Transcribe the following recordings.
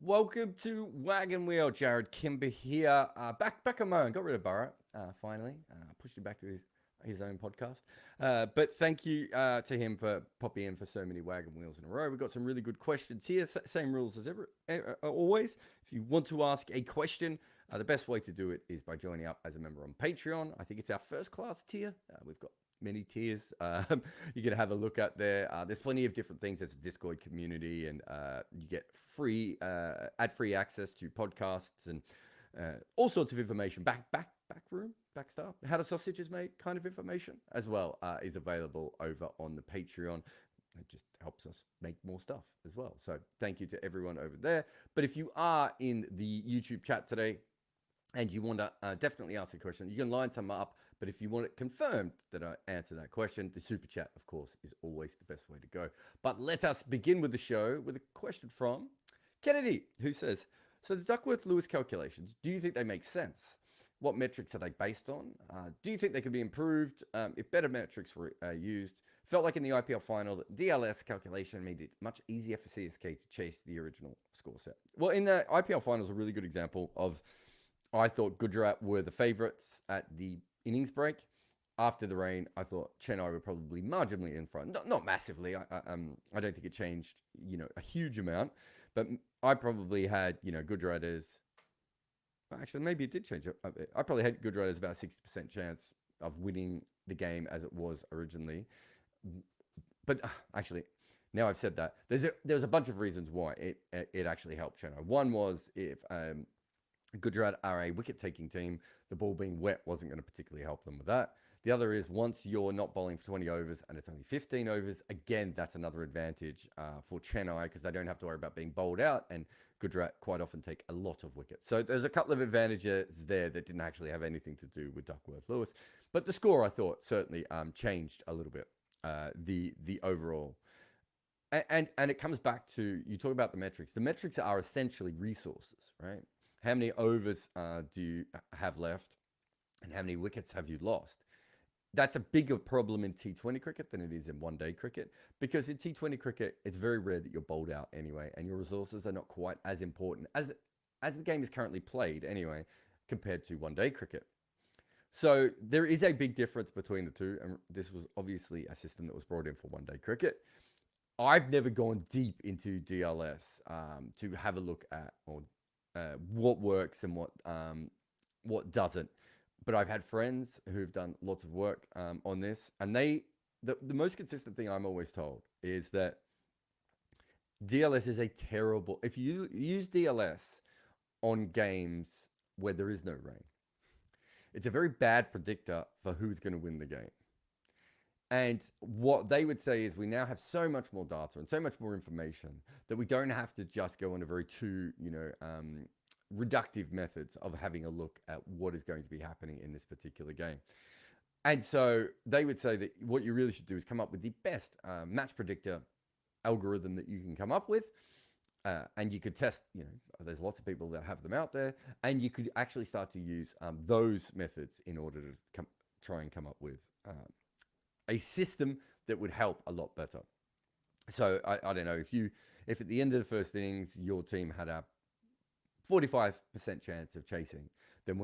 Welcome to Wagon Wheel. Jarrod Kimber here. Back on my own. Got rid of Burrow, finally. Pushed him back to his own podcast. But thank you to him for popping in for so many Wagon Wheels in a row. We've got some really good questions here. Same rules as always. If you want to ask a question, the best way to do it is by joining up as a member on Patreon. I think it's our first class tier. We've got many tiers you can have a look at there. There's plenty of different things. There's a Discord community, and you get free ad-free access to podcasts and all sorts of information. Back room, back stuff. How the sausage is made, kind of information as well is available over on the Patreon. It just helps us make more stuff as well. So thank you to everyone over there. But if you are in the YouTube chat today, and you want to definitely ask a question, you can line some up. But if you want it confirmed that I answer that question, the super chat, of course, is always the best way to go. But let us begin with the show with a question from Kennedy, who says, so the Duckworth-Lewis calculations, do you think they make sense? What metrics are they based on? Do you think they could be improved if better metrics were used? Felt like in the IPL final that DLS calculation made it much easier for CSK to chase the original score set. Well, in the IPL final is a really good example of, I thought Gujarat were the favourites at the innings break. After the rain, I thought Chena were probably marginally in front. Not massively. I don't think it changed, a huge amount. But I probably had, Gujarat as... Actually, maybe it did change. I probably had Gujarat as about 60% chance of winning the game as it was originally. But actually, now I've said that, there's a bunch of reasons why it actually helped Chena. One was if... Gujarat are a wicket-taking team. The ball being wet wasn't going to particularly help them with that. The other is once you're not bowling for 20 overs and it's only 15 overs, again, that's another advantage for Chennai because they don't have to worry about being bowled out, and Gujarat quite often take a lot of wickets. So there's a couple of advantages there that didn't actually have anything to do with Duckworth-Lewis. But the score, I thought, certainly changed a little bit, the overall. And it comes back to, you talk about the metrics. The metrics are essentially resources, right? How many overs do you have left, and how many wickets have you lost? That's a bigger problem in T20 cricket than it is in one-day cricket, because in T20 cricket, it's very rare that you're bowled out anyway, and your resources are not quite as important as the game is currently played anyway, compared to one-day cricket. So there is a big difference between the two, and this was obviously a system that was brought in for one-day cricket. I've never gone deep into DLS to have a look at what works and what doesn't. But I've had friends who've done lots of work on this, and the most consistent thing I'm always told is that DLS is a terrible... If you use DLS on games where there is no rain, it's a very bad predictor for who's going to win the game. And what they would say is we now have so much more data and so much more information that we don't have to just go on a very reductive methods of having a look at what is going to be happening in this particular game. And so they would say that what you really should do is come up with the best match predictor algorithm that you can come up with. And you could test, there's lots of people that have them out there, and you could actually start to use those methods in order to try and come up with a system that would help a lot better. So I don't know, if at the end of the first innings your team had a 45% chance of chasing, then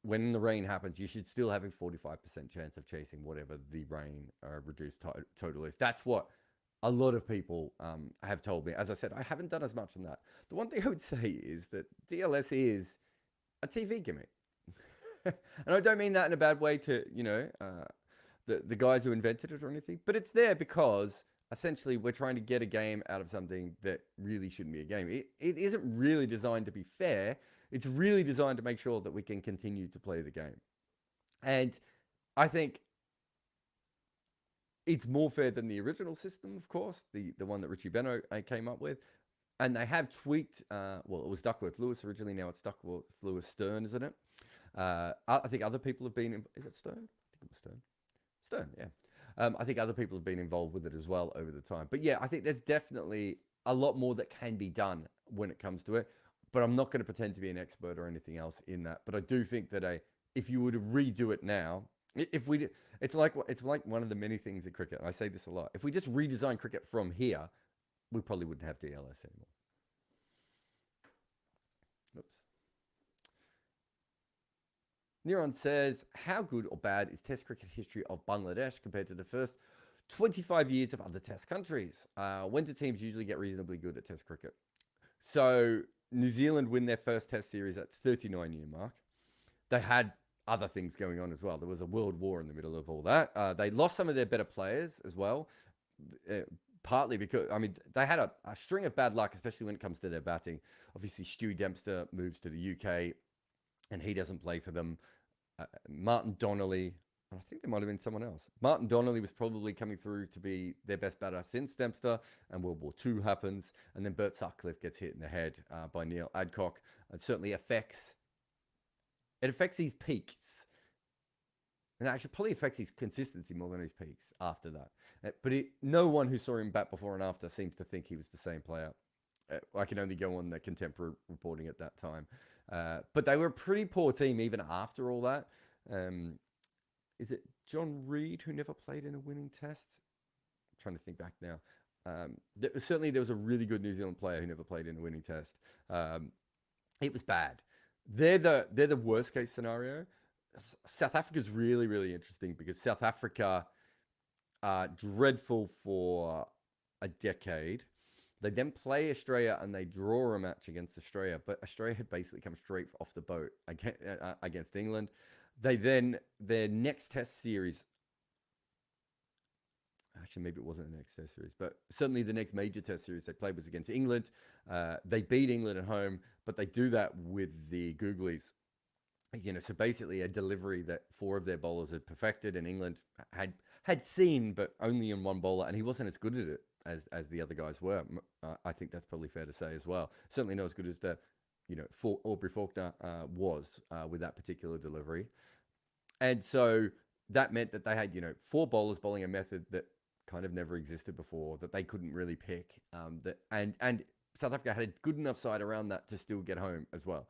when the rain happens, you should still have a 45% chance of chasing whatever the rain reduced total is. That's what a lot of people have told me. As I said, I haven't done as much on that. The one thing I would say is that DLS is a TV gimmick. And I don't mean that in a bad way to, the guys who invented it or anything, but it's there because essentially we're trying to get a game out of something that really shouldn't be a game. It isn't really designed to be fair. It's really designed to make sure that we can continue to play the game. And I think it's more fair than the original system, of course, the one that Richie Beno came up with. And they have tweaked, it was Duckworth-Lewis originally, now it's Duckworth-Lewis-Stern, isn't it? I think other people have been, is it Stern? I think it was Stern. Stern, yeah. I think other people have been involved with it as well over the time. But yeah, I think there's definitely a lot more that can be done when it comes to it. But I'm not going to pretend to be an expert or anything else in that. But I do think that if you were to redo it now, it's like one of the many things in cricket. And I say this a lot. If we just redesign cricket from here, we probably wouldn't have DLS anymore. Niran says, how good or bad is Test cricket history of Bangladesh compared to the first 25 years of other Test countries? When do teams usually get reasonably good at Test cricket? So New Zealand win their first Test series at 39-year mark. They had other things going on as well. There was a world war in the middle of all that. They lost some of their better players as well, partly because, I mean, they had a string of bad luck, especially when it comes to their batting. Obviously, Stu Dempster moves to the UK, and he doesn't play for them. Martin Donnelly, I think there might have been someone else. Martin Donnelly was probably coming through to be their best batter since Dempster, and World War II happens, and then Bert Sutcliffe gets hit in the head by Neil Adcock. It certainly affects his peaks. And actually probably affects his consistency more than his peaks after that. But no one who saw him bat before and after seems to think he was the same player. I can only go on the contemporary reporting at that time. But they were a pretty poor team even after all that. Is it John Reid who never played in a winning test? I'm trying to think back now. Certainly there was a really good New Zealand player who never played in a winning test. It was bad. They're the worst case scenario. South Africa's really, really interesting because South Africa are dreadful for a decade. They then play Australia and they draw a match against Australia, but Australia had basically come straight off the boat against England. They then, their next test series, actually maybe it wasn't the next test series, but certainly the next major test series they played was against England. They beat England at home, but they do that with the Googlies. So basically a delivery that 4 of their bowlers had perfected, and England had seen, but only in one bowler, and he wasn't as good at it as the other guys were. I think that's probably fair to say as well. Certainly not as good as Aubrey Faulkner was with that particular delivery. And so that meant that they had 4 bowlers bowling a method that kind of never existed before, that they couldn't really pick. And South Africa had a good enough side around that to still get home as well.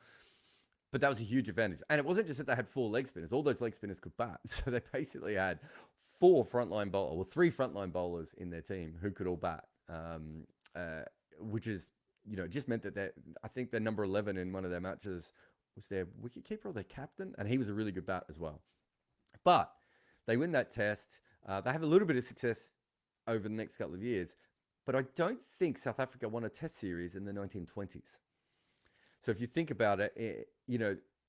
But that was a huge advantage. And it wasn't just that they had 4 leg spinners. All those leg spinners could bat. So they basically had 3 frontline bowlers in their team who could all bat, which is, just meant that I think their number 11 in one of their matches was their wicketkeeper or their captain. And he was a really good bat as well. But they win that test. They have a little bit of success over the next couple of years. But I don't think South Africa won a test series in the 1920s. So if you think about it,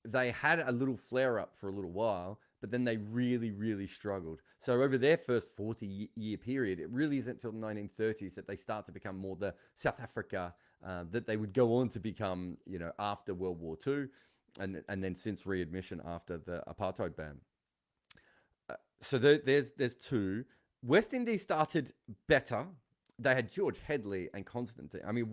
they had a little flare up for a little while, but then they really, really struggled. So over their first 40-year period, it really isn't until the 1930s that they start to become more the South Africa that they would go on to become, after World War II, and then since readmission after the apartheid ban. So there's 2. West Indies started better. They had George Headley and Constantine. I mean,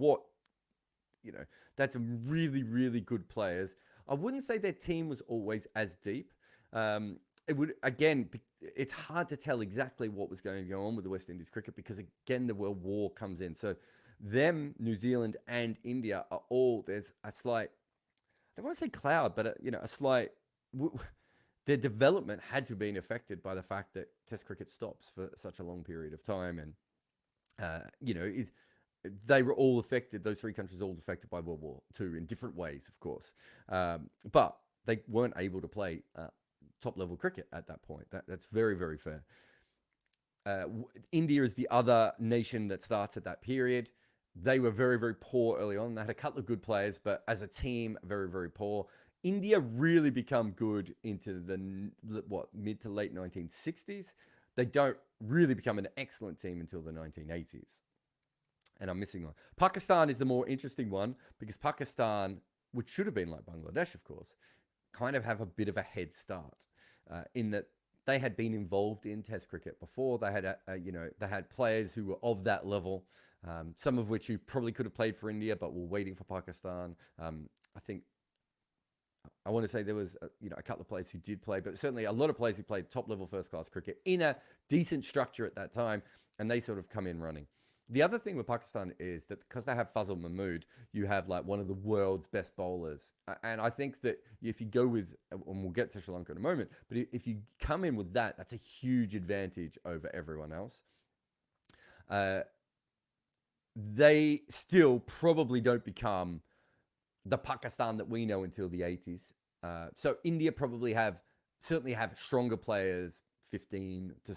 that's some really, really good players. I wouldn't say their team was always as deep. It's hard to tell exactly what was going to go on with the West Indies cricket because, again, the World War comes in. So them, New Zealand and India are all, there's a slight, I don't want to say cloud, but, a slight, their development had to have been affected by the fact that Test cricket stops for such a long period of time. And, they were all affected, those 3 countries all affected by World War II in different ways, of course. But they weren't able to play top-level cricket at that point. That's very, very fair. India is the other nation that starts at that period. They were very, very poor early on. They had a couple of good players, but as a team, very, very poor. India really become good into the mid to late 1960s. They don't really become an excellent team until the 1980s. And I'm missing one. Pakistan is the more interesting one because Pakistan, which should have been like Bangladesh, of course, kind of have a bit of a head start in that they had been involved in Test cricket before. They had, they had players who were of that level, some of which who probably could have played for India, but were waiting for Pakistan. I want to say there was, a couple of players who did play, but certainly a lot of players who played top-level first-class cricket in a decent structure at that time, and they sort of come in running. The other thing with Pakistan is that because they have Fazal Mahmood, you have like one of the world's best bowlers. And I think that if you go with, and we'll get to Sri Lanka in a moment, but if you come in with that, that's a huge advantage over everyone else. They still probably don't become the Pakistan that we know until the 80s. So India probably certainly have stronger players 15 to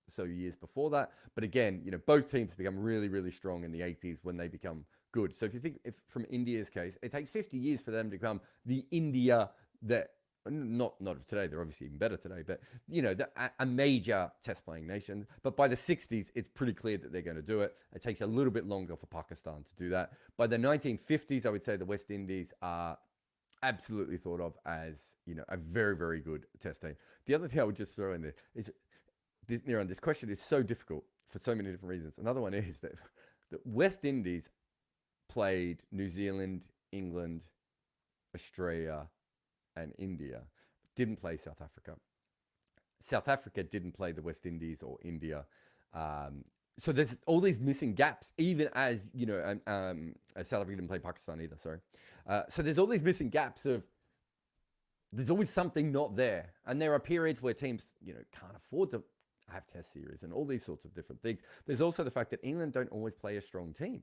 so years before that. But again, both teams become really, really strong in the 80s when they become good. So if you think, if from India's case, it takes 50 years for them to become the India that, not of today, they're obviously even better today, but a major test playing nation. But by the 60s, it's pretty clear that they're going to do it. It takes a little bit longer for Pakistan to do that. By the 1950s, I would say the West Indies are absolutely thought of as a very, very good test team. The other thing I would just throw in there is this question is so difficult for so many different reasons. Another one is that the West Indies played New Zealand, England, Australia, and India, didn't play South Africa. South Africa didn't play the West Indies or India. So there's all these missing gaps, even as, South Africa didn't play Pakistan either, sorry. So there's all these missing gaps of, there's always something not there. And there are periods where teams, can't afford to have test series and all these sorts of different things. There's also the fact that England don't always play a strong team.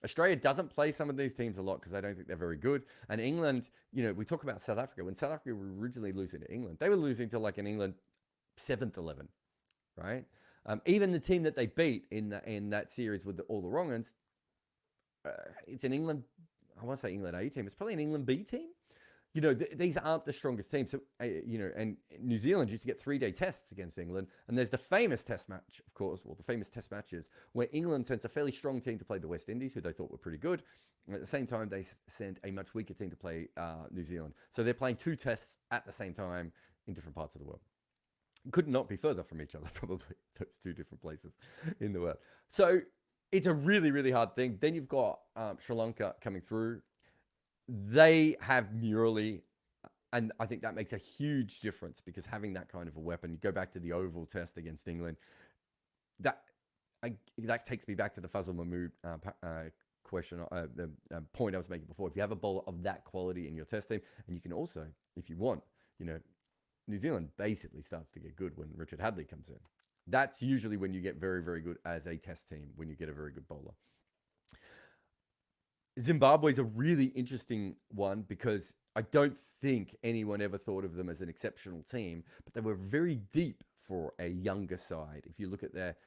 Australia doesn't play some of these teams a lot because they don't think they're very good. And England, we talk about South Africa. When South Africa were originally losing to England, they were losing to like an England 7th 11, right? Even the team that they beat in that series with all the wrong ones, it's an England, I want to say England A team. It's probably an England B team. These aren't the strongest teams. So, and New Zealand used to get 3-day tests against England. And there's the famous test match, of course, the famous test matches where England sends a fairly strong team to play the West Indies, who they thought were pretty good. And at the same time, they send a much weaker team to play New Zealand. So they're playing 2 tests at the same time in different parts of the world. Could not be further from each other, probably, those 2 different places in the world. So it's a really, really hard thing. Then you've got Sri Lanka coming through. They have Murali, and I think that makes a huge difference because having that kind of a weapon, you go back to the Oval Test against England, that takes me back to the Fazal Mahmood question, the point I was making before. If you have a bowler of that quality in your test team, and you can also, if you want, New Zealand basically starts to get good when Richard Hadlee comes in. That's usually when you get very, very good as a test team, when you get a very good bowler. Zimbabwe is a really interesting one because I don't think anyone ever thought of them as an exceptional team, but they were very deep for a younger side. If you look at their,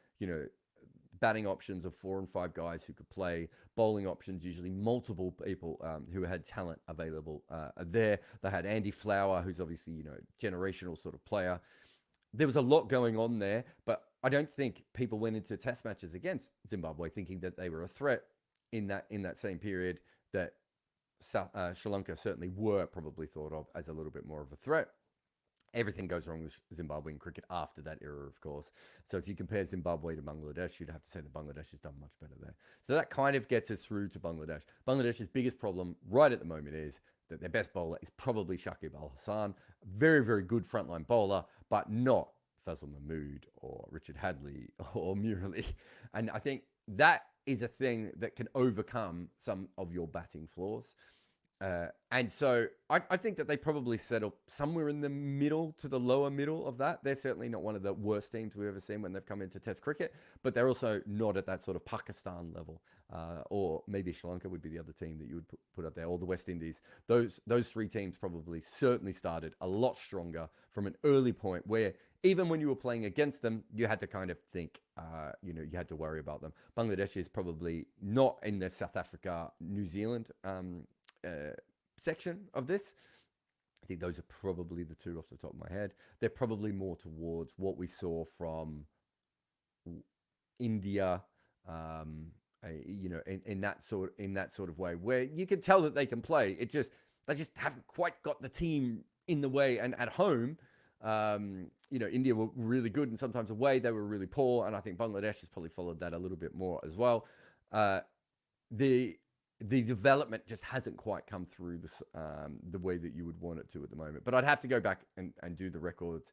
batting options of 4 and 5 guys who could play, bowling options, usually multiple people who had talent available there. They had Andy Flower, who's obviously, generational sort of player. There was a lot going on there, but I don't think people went into test matches against Zimbabwe thinking that they were a threat in that same period that Sri Lanka certainly were probably thought of as a little bit more of a threat. Everything goes wrong with Zimbabwean cricket after that era, of course. So if you compare Zimbabwe to Bangladesh, you'd have to say that Bangladesh has done much better there. So that kind of gets us through to Bangladesh. Bangladesh's biggest problem right at the moment is that their best bowler is probably Shakib Al Hassan. Very, very good frontline bowler, but not Fazal Mahmood or Richard Hadlee or Murali. And I think that is a thing that can overcome some of your batting flaws. And so I think that they probably settle somewhere in the middle to the lower middle of that. They're certainly not one of the worst teams we've ever seen when they've come into Test cricket, but they're also not at that sort of Pakistan level. Or maybe Sri Lanka would be the other team that you would put up there, or the West Indies. Those 3 teams probably certainly started a lot stronger from an early point where even when you were playing against them, you had to kind of think, you had to worry about them. Bangladesh is probably not in the South Africa, New Zealand section of this. I think those are probably the 2 off the top of my head. They're probably more towards what we saw from India, in that sort of way, where you can tell that they can play. They just haven't quite got the team in the way. And at home, India were really good, and sometimes away they were really poor. And I think Bangladesh has probably followed that a little bit more as well. The development just hasn't quite come through the way that you would want it to at the moment. But I'd have to go back and do the records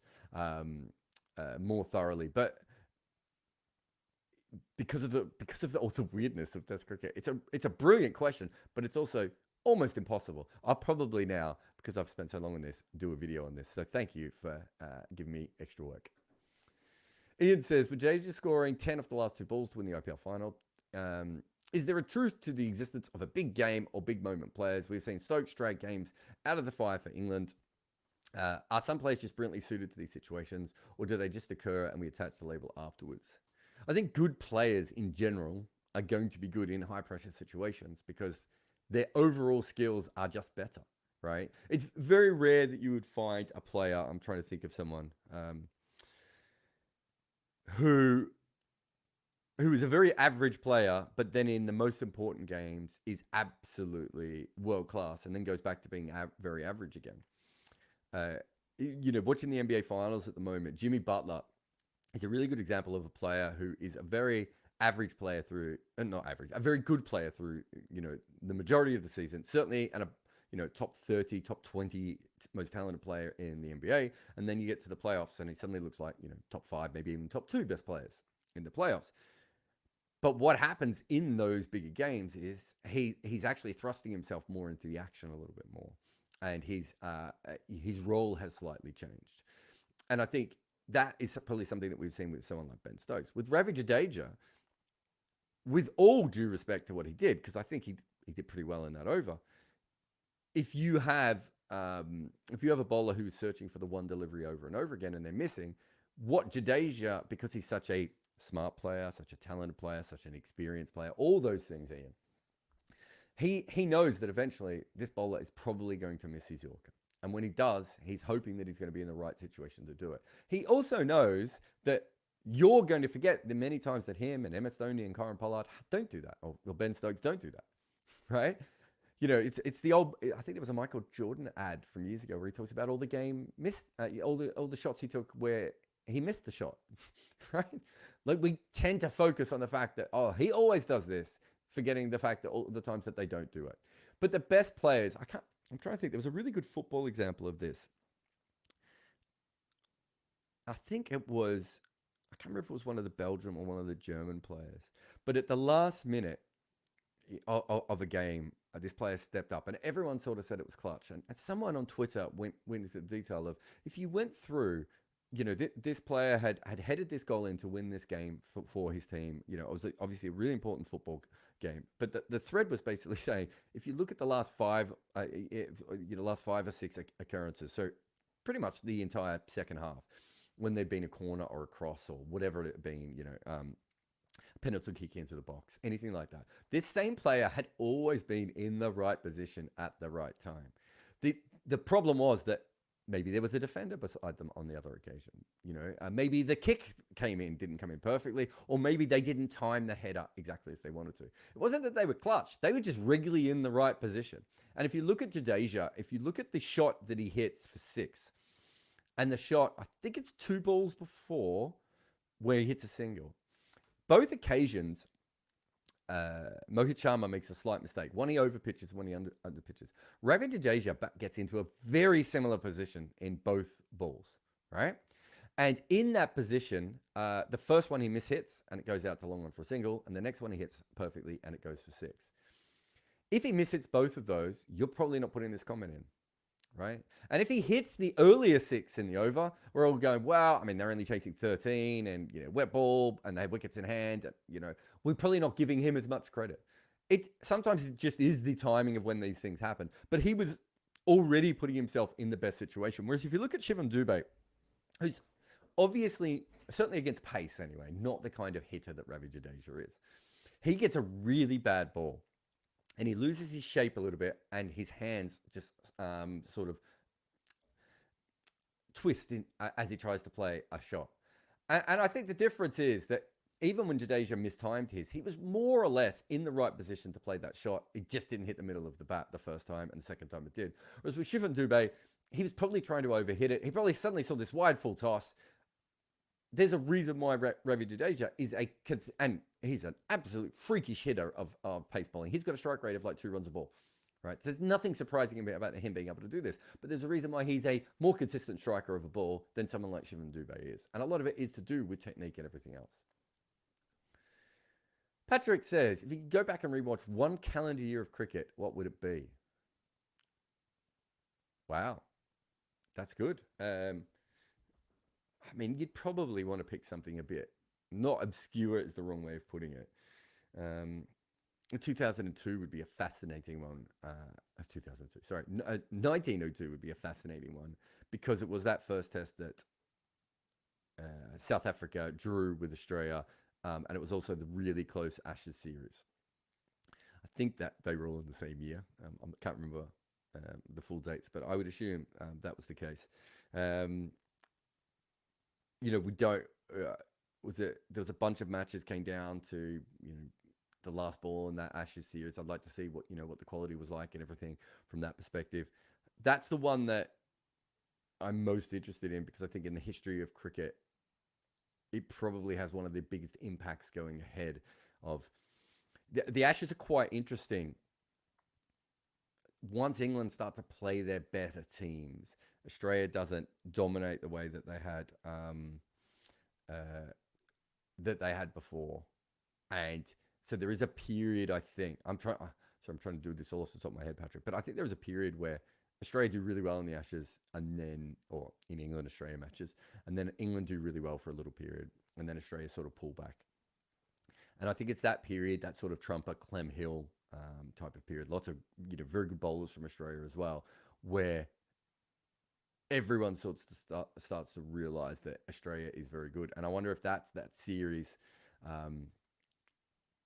more thoroughly. But because of all the weirdness of Test cricket, it's a brilliant question, but it's also almost impossible. I'll probably now, because I've spent so long on this, do a video on this. So thank you for giving me extra work. Ian says, with Jadeja scoring 10 off the last 2 balls to win the IPL final, is there a truth to the existence of a big game or big moment players? We've seen Stokes drag games out of the fire for England. Are some players just brilliantly suited to these situations, or do they just occur and we attach the label afterwards? I think good players in general are going to be good in high pressure situations because their overall skills are just better, right? It's very rare that you would find a player. I'm trying to think of someone who is a very average player, but then in the most important games is absolutely world class, and then goes back to being very average again. Watching the NBA Finals at the moment, Jimmy Butler is a really good example of a player who is a very average player through, not average, a very good player through, the majority of the season, certainly, and top 30, top 20 most talented player in the NBA. And then you get to the playoffs and he suddenly looks like, top 5, maybe even top 2 best players in the playoffs. But what happens in those bigger games is he's actually thrusting himself more into the action a little bit more, and his role has slightly changed. And I think that is probably something that we've seen with someone like Ben Stokes. With Ravi Jadeja, with all due respect to what he did, because I think he did pretty well in that over. If you have a bowler who's searching for the one delivery over and over again and they're missing, what Jadeja, because he's such a smart player, such a talented player, such an experienced player, all those things, Ian, he knows that eventually this bowler is probably going to miss his Yorker. And when he does, he's hoping that he's going to be in the right situation to do it. He also knows that you're going to forget the many times that him and MS Dhoni and Karen Pollard don't do that, or Ben Stokes don't do that, right? It's the old. I think there was a Michael Jordan ad from years ago where he talks about all the game missed, all the shots he took where he missed the shot, right? Like we tend to focus on the fact that he always does this, forgetting the fact that all the times that they don't do it. But the best players, I'm trying to think. There was a really good football example of this. I think it was, I can't remember if it was one of the Belgium or one of the German players, but at the last minute of a game, this player stepped up and everyone sort of said it was clutch. And someone on Twitter went into the detail of, if you went through, this player had headed this goal in to win this game for his team. It was obviously a really important football game. But the thread was basically saying, if you look at the last five or six occurrences, so pretty much the entire second half, when there'd been a corner or a cross or whatever it had been, penalty kick into the box, anything like that, this same player had always been in the right position at the right time. The problem was that maybe there was a defender beside them on the other occasion. Maybe the kick didn't come in perfectly, or maybe they didn't time the header exactly as they wanted to. It wasn't that they were clutch. They were just regularly in the right position. And if you look at Jadeja, if you look at the shot that he hits for 6, and the shot, I think it's 2 balls before, where he hits a single. Both occasions, Mohit Sharma makes a slight mistake. One he overpitches, one he underpitches. Ravi Jadeja gets into a very similar position in both balls, right? And in that position, the first one he mishits and it goes out to long one for a single, and the next one he hits perfectly and it goes for 6. If he mishits both of those, you're probably not putting this comment in, right? And if he hits the earlier 6 in the over, we're all going, well, I mean, they're only chasing 13 and, wet ball and they have wickets in hand. We're probably not giving him as much credit. Sometimes it just is the timing of when these things happen. But he was already putting himself in the best situation. Whereas if you look at Shivam Dube, who's obviously, certainly against pace anyway, not the kind of hitter that Ravi Jadeja is. He gets a really bad ball and he loses his shape a little bit and his hands just sort of twist as he tries to play a shot. And I think the difference is that even when Jadeja mistimed he was more or less in the right position to play that shot. It just didn't hit the middle of the bat the first time, and the second time it did. Whereas with Shivam Dube, he was probably trying to overhit it. He probably suddenly saw this wide full toss. There's a reason why Ravi Jadeja is and he's an absolute freakish hitter of pace bowling. He's got a strike rate of like 2 runs a ball. Right, so there's nothing surprising about him being able to do this, but there's a reason why he's a more consistent striker of a ball than someone like Shivam Dube is, and a lot of it is to do with technique and everything else. Patrick says, if you could go back and rewatch one calendar year of cricket, what would it be? Wow, that's good. I mean, you'd probably want to pick something a bit, not obscure is the wrong way of putting it. 2002 would be a fascinating one. 2002, sorry, 1902 would be a fascinating one because it was that first test that South Africa drew with Australia, and it was also the really close Ashes series. I think that they were all in the same year. I can't remember the full dates, but I would assume that was the case. We don't. Was it? There was a bunch of matches came down to the last ball in that Ashes series. I'd like to see what the quality was like and everything from that perspective. That's the one that I'm most interested in because I think in the history of cricket, it probably has one of the biggest impacts going ahead. Of the Ashes are quite interesting. Once England start to play their better teams, Australia doesn't dominate the way that they had before, and so there is a period. I think I'm trying. So I'm trying to do this all off the top of my head, Patrick. But I think there was a period where Australia do really well in the Ashes, and then, or in England Australia matches, and then England do really well for a little period, and then Australia sort of pull back. And I think it's that period, that sort of Trumper, Clem Hill type of period. Lots of very good bowlers from Australia as well, where everyone starts to realise that Australia is very good. And I wonder if that series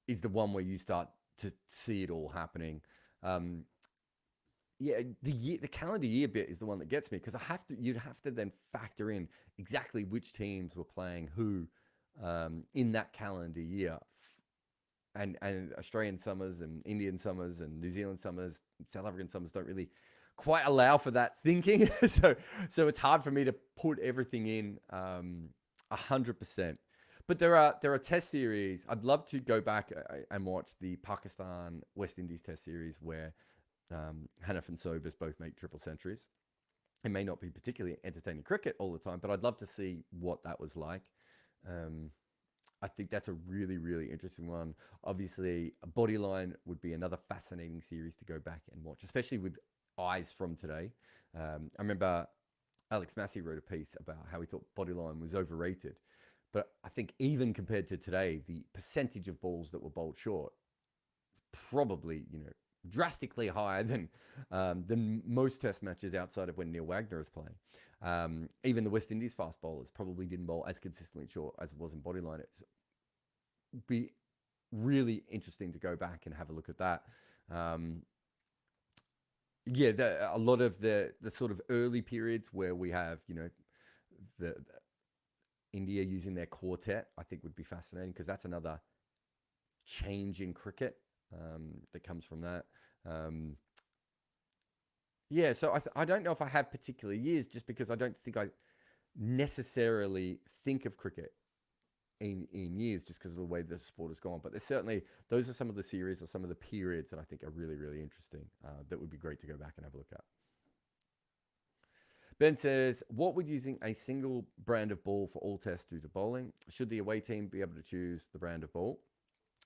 is the one where you start to see it all happening. The calendar year bit is the one that gets me because you'd have to then factor in exactly which teams were playing who in that calendar year. And Australian summers and Indian summers and New Zealand summers, South African summers don't really quite allow for that thinking. so it's hard for me to put everything in 100%. But there are test series. I'd love to go back and watch the Pakistan West Indies test series where Hanif and Sobers both make triple centuries. It may not be particularly entertaining cricket all the time, but I'd love to see what that was like. I think that's a really, really interesting one. Obviously, Bodyline would be another fascinating series to go back and watch, especially with eyes from today. I remember Alex Massey wrote a piece about how he thought Bodyline was overrated. But I think even compared to today, the percentage of balls that were bowled short is probably, drastically higher than most test matches outside of when Neil Wagner is playing. Even the West Indies fast bowlers probably didn't bowl as consistently short as it was in Bodyline. It'd be really interesting to go back and have a look at that. A lot of the sort of early periods where we have, the India using their quartet, I think would be fascinating because that's another change in cricket that comes from that. So I don't know if I have particular years just because I don't think I necessarily think of cricket in years just because of the way the sport has gone. But there's certainly, those are some of the series or some of the periods that I think are really, really interesting that would be great to go back and have a look at. Ben says, what would using a single brand of ball for all tests do to bowling? Should the away team be able to choose the brand of ball?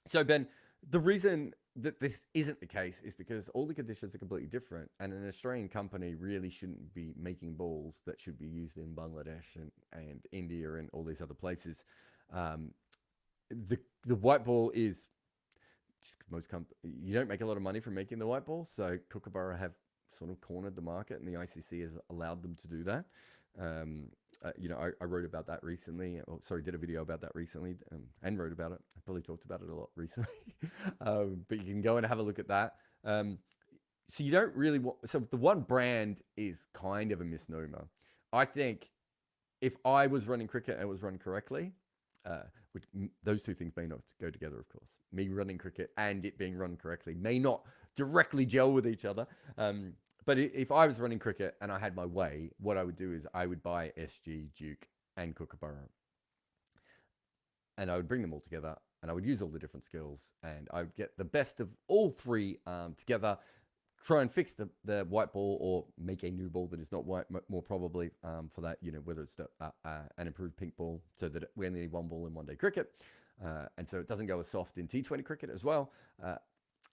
So, Ben, the reason that this isn't the case is because all the conditions are completely different, and an Australian company really shouldn't be making balls that should be used in Bangladesh and India and all these other places. The white ball is just you don't make a lot of money from making the white ball, so Kookaburra have sort of cornered the market, and the ICC has allowed them to do that. I wrote about that recently. Did a video about that recently, and wrote about it. I probably talked about it a lot recently, but you can go and have a look at that. So you don't really want. So the one brand is kind of a misnomer. I think if I was running cricket and it was run correctly, which those two things may not go together, of course. Me running cricket and it being run correctly may not directly gel with each other. But if I was running cricket and I had my way, what I would do is I would buy SG, Duke, and Kookaburra. And I would bring them all together and I would use all the different skills and I would get the best of all three together, try and fix the white ball or make a new ball that is not white, more probably for that, whether it's an improved pink ball so that we only need one ball in one day cricket. And so it doesn't go as soft in T20 cricket as well.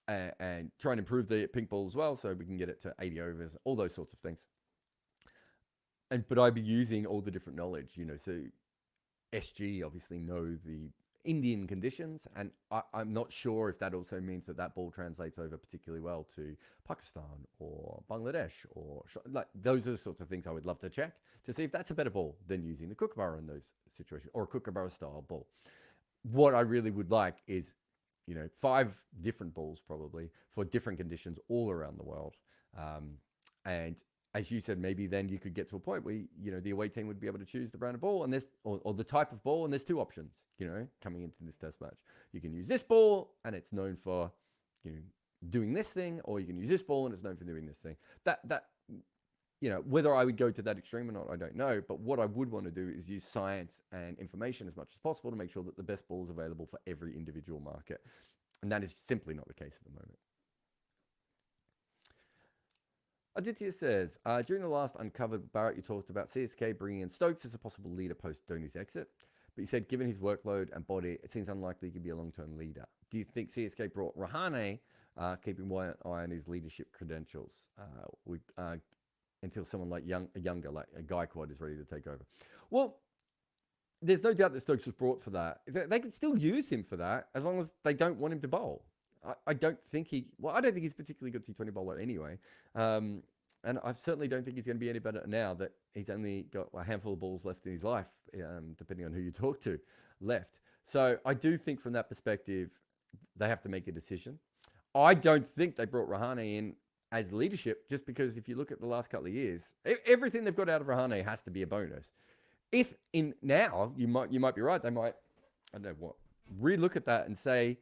And try and improve the pink ball as well so we can get it to 80 overs, all those sorts of things. But I'd be using all the different knowledge, so SG obviously know the Indian conditions, and I'm not sure if that also means that that ball translates over particularly well to Pakistan or Bangladesh or like those are the sorts of things I would love to check to see if that's a better ball than using the kookaburra in those situations or a kookaburra style ball. What I really would like is, 5 different balls probably for different conditions all around the world. And as you said, maybe then you could get to a point where, the away team would be able to choose the brand of ball and this, or the type of ball. And there's 2 options, coming into this test match. You can use this ball and it's known for, doing this thing, or you can use this ball and it's known for doing this thing. That whether I would go to that extreme or not, I don't know. But what I would want to do is use science and information as much as possible to make sure that the best ball is available for every individual market. And that is simply not the case at the moment. Aditya says, during the last Uncovered, Barrett, you talked about CSK bringing in Stokes as a possible leader post Donny's exit. But you said, given his workload and body, it seems unlikely he could be a long-term leader. Do you think CSK brought Rahane, keeping one eye on his leadership credentials, until someone like younger, like a Gaikwad, is ready to take over? Well, there's no doubt that Stokes was brought for that. They could still use him for that as long as they don't want him to bowl. I don't think I don't think he's particularly good T20 bowler anyway. And I certainly don't think he's going to be any better now that he's only got a handful of balls left in his life, depending on who you talk to, left. So I do think from that perspective, they have to make a decision. I don't think they brought Rahane in as leadership, just because if you look at the last couple of years, everything they've got out of Rahane has to be a bonus. If in now, you might be right, they might, I don't know what, relook at that and say,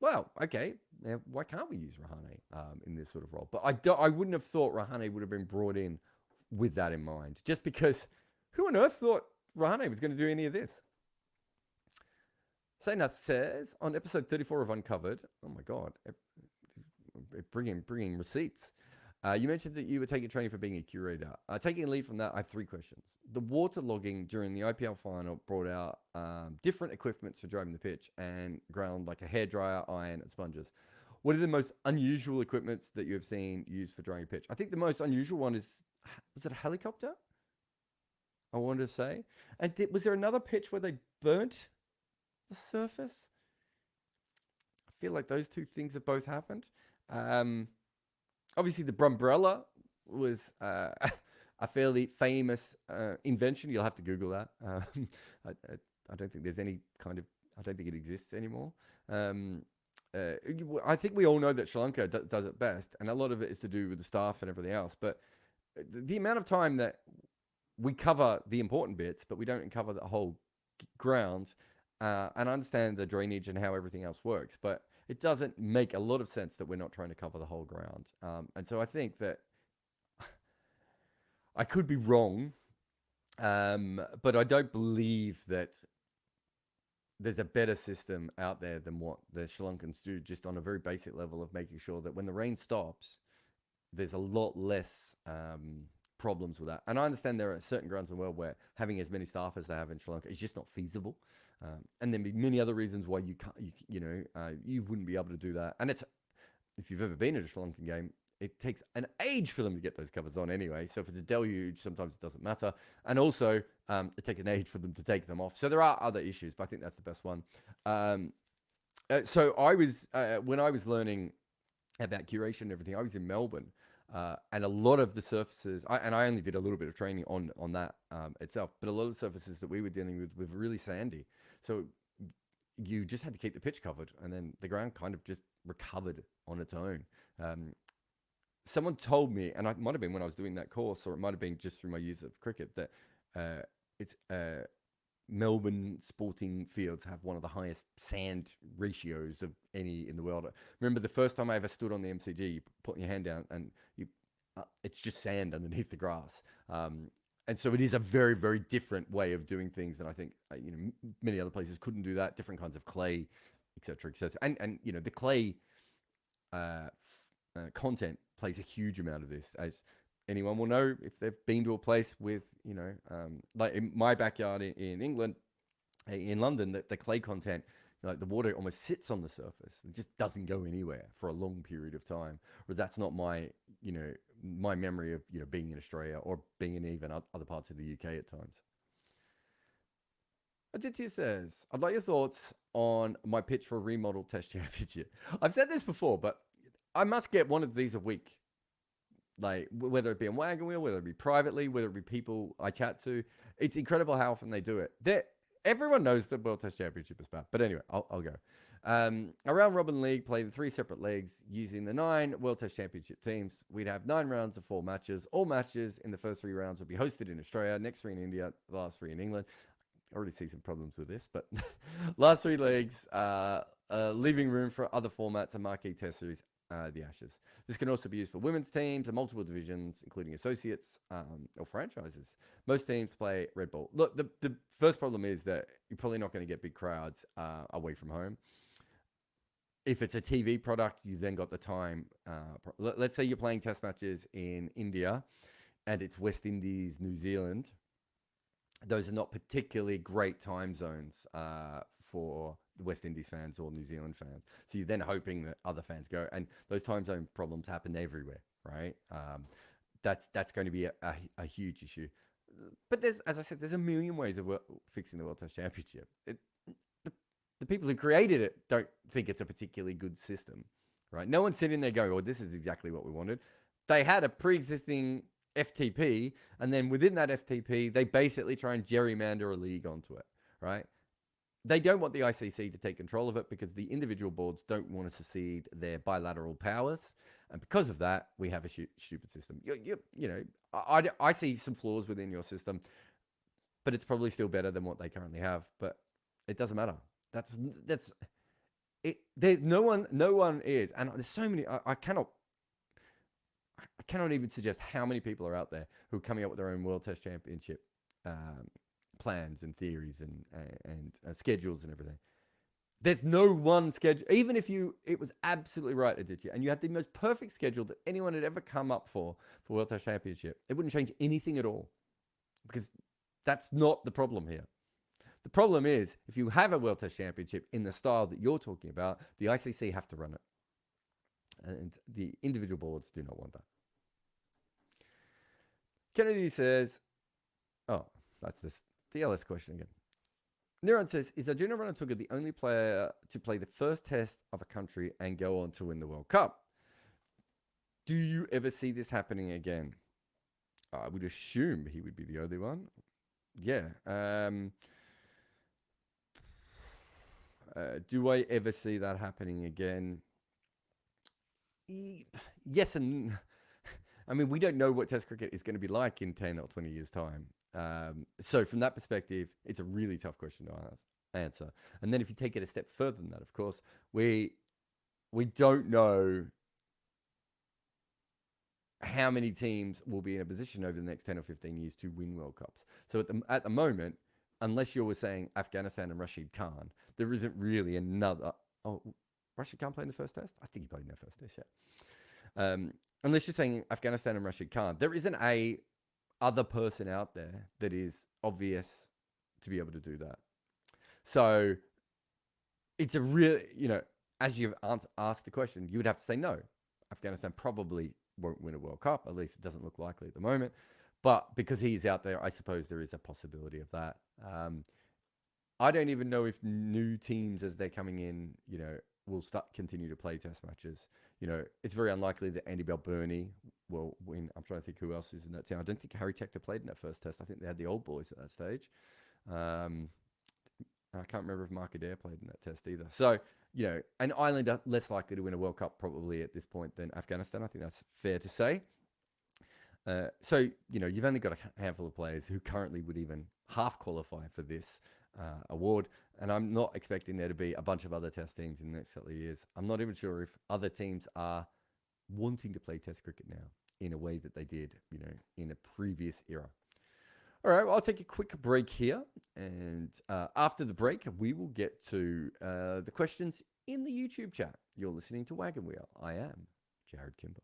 well, okay, why can't we use Rahane in this sort of role? But I wouldn't have thought Rahane would have been brought in with that in mind, just because who on earth thought Rahane was going to do any of this? Saynath says, on episode 34 of Uncovered, oh my God, bringing receipts. You mentioned that you were taking training for being a curator. Taking a lead from that, I have 3 questions. The water logging during the IPL final brought out different equipment for driving the pitch and ground, like a hairdryer, iron, and sponges. What are the most unusual equipments that you have seen used for drying a pitch? I think the most unusual one was it a helicopter? I wanted to say. And was there another pitch where they burnt the surface? I feel like those 2 things have both happened. Obviously, the Brumbrella was a fairly famous invention. You'll have to Google that. I don't think there's any kind of, I don't think it exists anymore. I think we all know that Sri Lanka does it best, and a lot of it is to do with the staff and everything else. But the amount of time that we cover the important bits, but we don't cover the whole ground, and understand the drainage and how everything else works. But it doesn't make a lot of sense that we're not trying to cover the whole ground. And so I think that I could be wrong, but I don't believe that there's a better system out there than what the Sri Lankans do, just on a very basic level of making sure that when the rain stops, there's a lot less problems with that. And I understand there are certain grounds in the world where having as many staff as they have in Sri Lanka is just not feasible. And there'd be many other reasons why you can't, you wouldn't be able to do that. And it's, if you've ever been at a Sri Lankan game, it takes an age for them to get those covers on anyway. So if it's a deluge, sometimes it doesn't matter. And also, it takes an age for them to take them off. So there are other issues, but I think that's the best one. So I was, when I was learning about curation and everything, I was in Melbourne. And a lot of the surfaces, I only did a little bit of training on that itself, but a lot of the surfaces that we were dealing with were really sandy. So you just had to keep the pitch covered, and then the ground kind of just recovered on its own. Someone told me, and it might have been when I was doing that course, or it might have been just through my years of cricket, that it's Melbourne sporting fields have one of the highest sand ratios of any in the world. I remember the first time I ever stood on the MCG, you put your hand down and it's just sand underneath the grass. And so it is a very, very different way of doing things. And I think, many other places couldn't do that, different kinds of clay, et cetera, et cetera. And the clay content plays a huge amount of this, as anyone will know if they've been to a place with, like in my backyard in England, in London, the clay content, like the water almost sits on the surface. It just doesn't go anywhere for a long period of time. Whereas that's not my, my memory of, being in Australia or being in even other parts of the UK at times. Aditya says, I'd like your thoughts on my pitch for a remodel test championship. I've said this before, but I must get one of these a week. Like, whether it be on Wagon Wheel, whether it be privately, whether it be people I chat to. It's incredible how often they do it. Everyone knows the World Test Championship is bad. But anyway, I'll go. A round robin league, play the 3 separate legs using the 9 World Test Championship teams. We'd have 9 rounds of 4 matches. All matches in the first 3 rounds will be hosted in Australia, next 3 in India, the last 3 in England. I already see some problems with this, but last 3 legs, leaving room for other formats and marquee test series, the Ashes. This can also be used for women's teams and multiple divisions, including associates or franchises. Most teams play red ball. Look, the first problem is that you're probably not going to get big crowds away from home. If it's a TV product, you then got the time. Let's say you're playing test matches in India and it's West Indies, New Zealand. Those are not particularly great time zones for the West Indies fans or New Zealand fans. So you're then hoping that other fans go. And those time zone problems happen everywhere, right? That's going to be a huge issue. But as I said, there's a million ways of fixing the World Test Championship. The people who created it don't think it's a particularly good system, right? No one's sitting there going, oh, this is exactly what we wanted. They had a pre-existing FTP, and then within that FTP, they basically try and gerrymander a league onto it, right? They don't want the ICC to take control of it because the individual boards don't want to secede their bilateral powers. And because of that, we have a stupid system. You know, I see some flaws within your system, but it's probably still better than what they currently have. But it doesn't matter. That's it. There's no one is, and there's so many. I cannot even suggest how many people are out there who are coming up with their own World Test Championship plans and theories and schedules and everything. There's no one schedule. Even if it was absolutely right, Aditya, and you had the most perfect schedule that anyone had ever come up for World Test Championship, it wouldn't change anything at all, because that's not the problem here. The problem is, if you have a World Test Championship in the style that you're talking about, the ICC have to run it. And the individual boards do not want that. Kennedy says, oh, that's this DLS question again. Neuron says, is Arjuna Ranatuga the only player to play the first test of a country and go on to win the World Cup? Do you ever see this happening again? I would assume he would be the only one. Yeah. Do I ever see that happening again? Yes, and I mean, we don't know what Test cricket is going to be like in 10 or 20 years' time. So from that perspective, it's a really tough question to answer. And then if you take it a step further than that, of course, we don't know how many teams will be in a position over the next 10 or 15 years to win World Cups. So at the moment, unless you were saying Afghanistan and Rashid Khan, there isn't really another. Oh, Rashid Khan played in the first test? I think he played in their first test, yeah. Unless you're saying Afghanistan and Rashid Khan, there isn't a other person out there that is obvious to be able to do that. So it's a real, as you've asked the question, you would have to say no. Afghanistan probably won't win a World Cup. At least it doesn't look likely at the moment. But because he's out there, I suppose there is a possibility of that. I don't even know if new teams, as they're coming in, will continue to play test matches. It's very unlikely that Andy Balbirnie will win. I'm trying to think who else is in that team. I don't think Harry Tector played in that first test. I think they had the old boys at that stage. I can't remember if Mark Adair played in that test either. So, an Ireland are less likely to win a World Cup probably at this point than Afghanistan. I think that's fair to say. So, you've only got a handful of players who currently would even half qualify for this award. And I'm not expecting there to be a bunch of other test teams in the next couple of years. I'm not even sure if other teams are wanting to play test cricket now in a way that they did, in a previous era. All right, well, I'll take a quick break here. And after the break, we will get to the questions in the YouTube chat. You're listening to Wagon Wheel. I am Jarrod Kimber.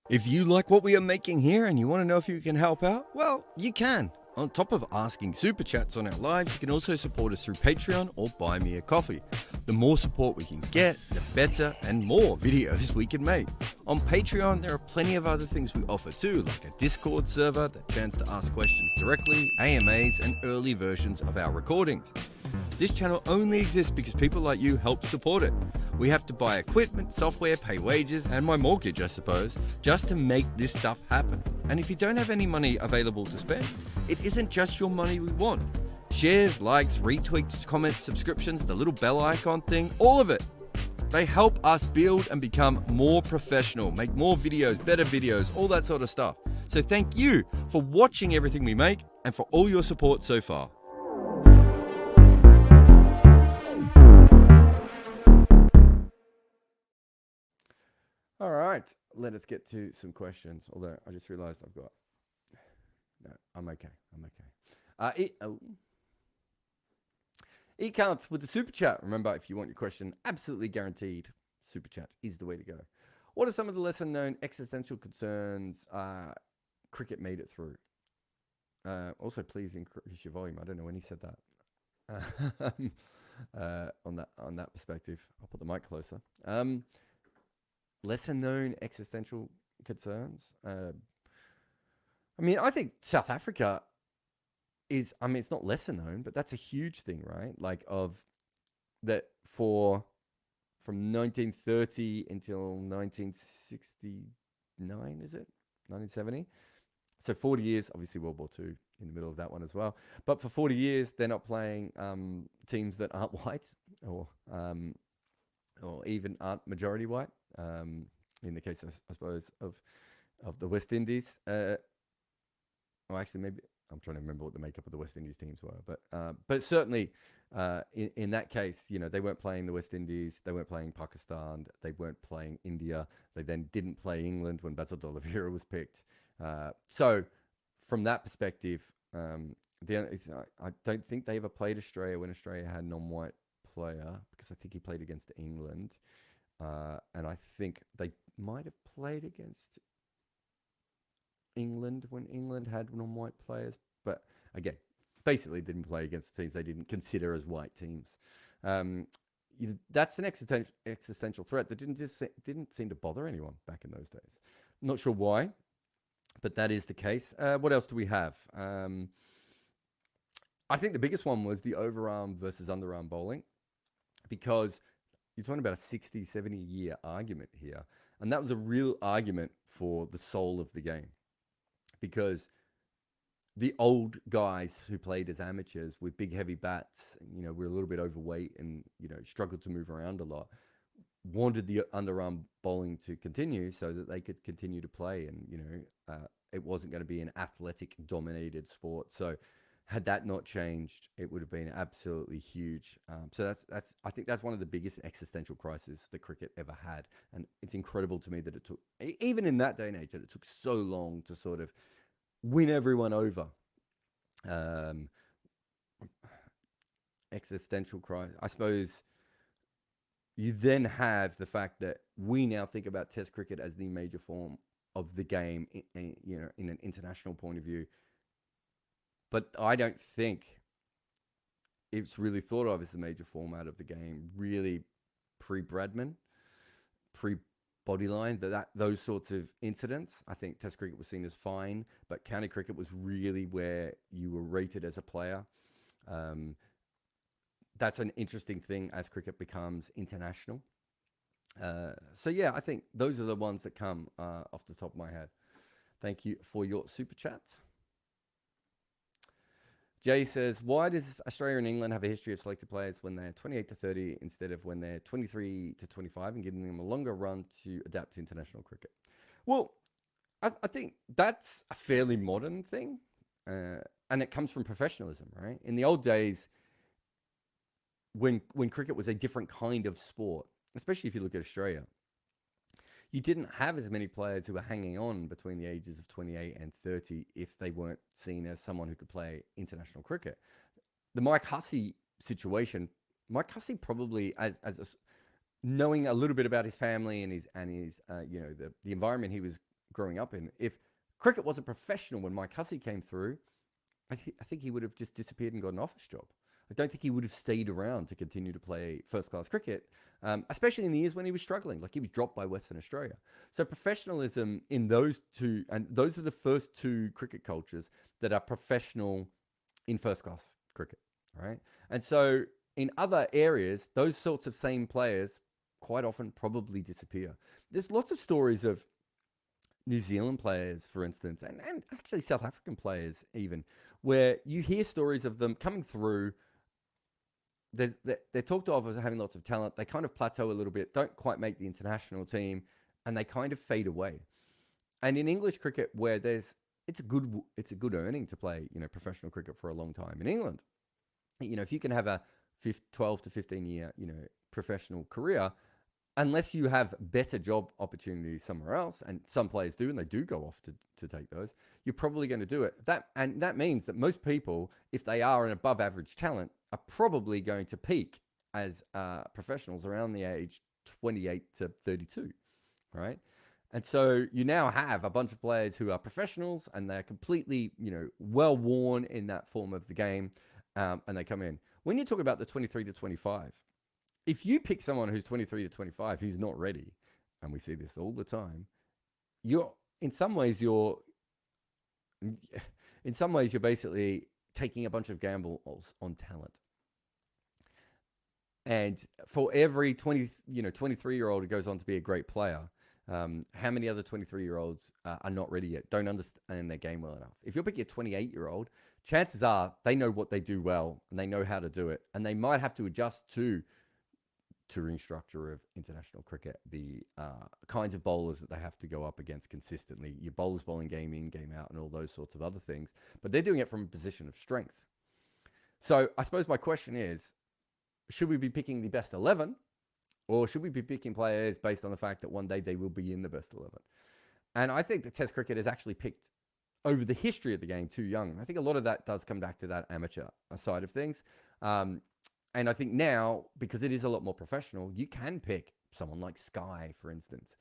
If you like what we are making here and you want to know if you can help out, well, you can. On top of asking super chats on our lives, you can also support us through Patreon or buy me a coffee. The more support we can get, the better and more videos we can make. On Patreon, there are plenty of other things we offer too, like a Discord server, the chance to ask questions directly, AMAs, and early versions of our recordings. This channel only exists because people like you help support it. We have to buy equipment, software, pay wages, and my mortgage, I suppose, just to make this stuff happen. And if you don't have any money available to spend, it isn't just your money we want. Shares, likes, retweets, comments, subscriptions, the little bell icon thing, all of it. They help us build and become more professional, make more videos, better videos, all that sort of stuff. So thank you for watching everything we make and for all your support so far. All right, let us get to some questions. Although I just realized I've got... No, I'm okay. Eat counts with the super chat. Remember, if you want your question absolutely guaranteed, super chat is the way to go. What are some of the lesser known existential concerns cricket made it through? Also, please increase your volume. I don't know when he said that. On that perspective, I'll put the mic closer. Lesser known existential concerns. I mean, I think South Africa is, I mean, it's not lesser known, but that's a huge thing, right? Like from 1930 until 1969, is it? 1970? So 40 years, obviously World War II in the middle of that one as well. But for 40 years, they're not playing teams that aren't white or even aren't majority white. In the case, I suppose, of the West Indies. Actually, maybe I'm trying to remember what the makeup of the West Indies teams were, but certainly in that case, you know, they weren't playing the West Indies, they weren't playing Pakistan, they weren't playing India. They then didn't play England when Basil D'Oliveira was picked. So from that perspective, I don't think they ever played Australia when Australia had a non-white player, because I think he played against England. And I think they might have played against England when England had non-white players. But again, basically didn't play against teams they didn't consider as white teams. That's an existential threat that didn't seem to bother anyone back in those days. Not sure why, but that is the case. What else do we have? I think the biggest one was the overarm versus underarm bowling, because you're talking about a 60, 70-year argument here. And that was a real argument for the soul of the game. Because the old guys who played as amateurs with big, heavy bats, you know, were a little bit overweight and, you know, struggled to move around a lot, wanted the underarm bowling to continue so that they could continue to play. And, you know, it wasn't going to be an athletic-dominated sport. So had that not changed, it would have been absolutely huge. So I think that's one of the biggest existential crises that cricket ever had. And it's incredible to me that it took, even in that day and age, that it took so long to sort of win everyone over. Existential crisis. I suppose you then have the fact that we now think about Test cricket as the major form of the game, you know, in an international point of view. But I don't think it's really thought of as the major format of the game, really pre-Bradman, pre-Bodyline, those sorts of incidents. I think Test cricket was seen as fine, but county cricket was really where you were rated as a player. That's an interesting thing as cricket becomes international. So yeah, I think those are the ones that come off the top of my head. Thank you for your super chat. Jay says, why does Australia and England have a history of selected players when they're 28 to 30 instead of when they're 23 to 25 and giving them a longer run to adapt to international cricket? Well, I think that's a fairly modern thing, and it comes from professionalism, right? In the old days, when cricket was a different kind of sport, especially if you look at Australia, you didn't have as many players who were hanging on between the ages of 28 and 30 if they weren't seen as someone who could play international cricket. The Mike Hussey situation, Mike Hussey probably, knowing a little bit about his family and his you know, the environment he was growing up in, if cricket wasn't professional when Mike Hussey came through, I think he would have just disappeared and got an office job. I don't think he would have stayed around to continue to play first-class cricket, especially in the years when he was struggling. Like, he was dropped by Western Australia. So professionalism in those two, and those are the first two cricket cultures that are professional in first-class cricket, right? And so in other areas, those sorts of same players quite often probably disappear. There's lots of stories of New Zealand players, for instance, and actually South African players even, where you hear stories of them coming through. They're talked of as having lots of talent. They kind of plateau a little bit, don't quite make the international team, and they kind of fade away. And in English cricket, where it's a good earning to play, professional cricket for a long time in England. If you can have a 12 to 15 year, professional career, unless you have better job opportunities somewhere else, and some players do, and they do go off to take those, you're probably going to do it. That means that most people, if they are an above average talent, are probably going to peak as professionals around the age 28 to 32, right? And so you now have a bunch of players who are professionals, and they're completely, well worn in that form of the game, and they come in. When you talk about the 23 to 25, if you pick someone who's 23 to 25 who's not ready, and we see this all the time, in some ways you're basically taking a bunch of gambles on talent. And for every 23-year-old who goes on to be a great player, how many other 23-year-olds are not ready yet, don't understand their game well enough? If you're picking a 28-year-old, chances are they know what they do well, and they know how to do it, and they might have to adjust to touring structure of international cricket, the kinds of bowlers that they have to go up against consistently, your bowlers bowling game in, game out, and all those sorts of other things. But they're doing it from a position of strength. So I suppose my question is, should we be picking the best 11, or should we be picking players based on the fact that one day they will be in the best 11? And I think that Test cricket is actually picked over the history of the game too young. I think a lot of that does come back to that amateur side of things. And I think now, because it is a lot more professional, you can pick someone like Sky, for instance.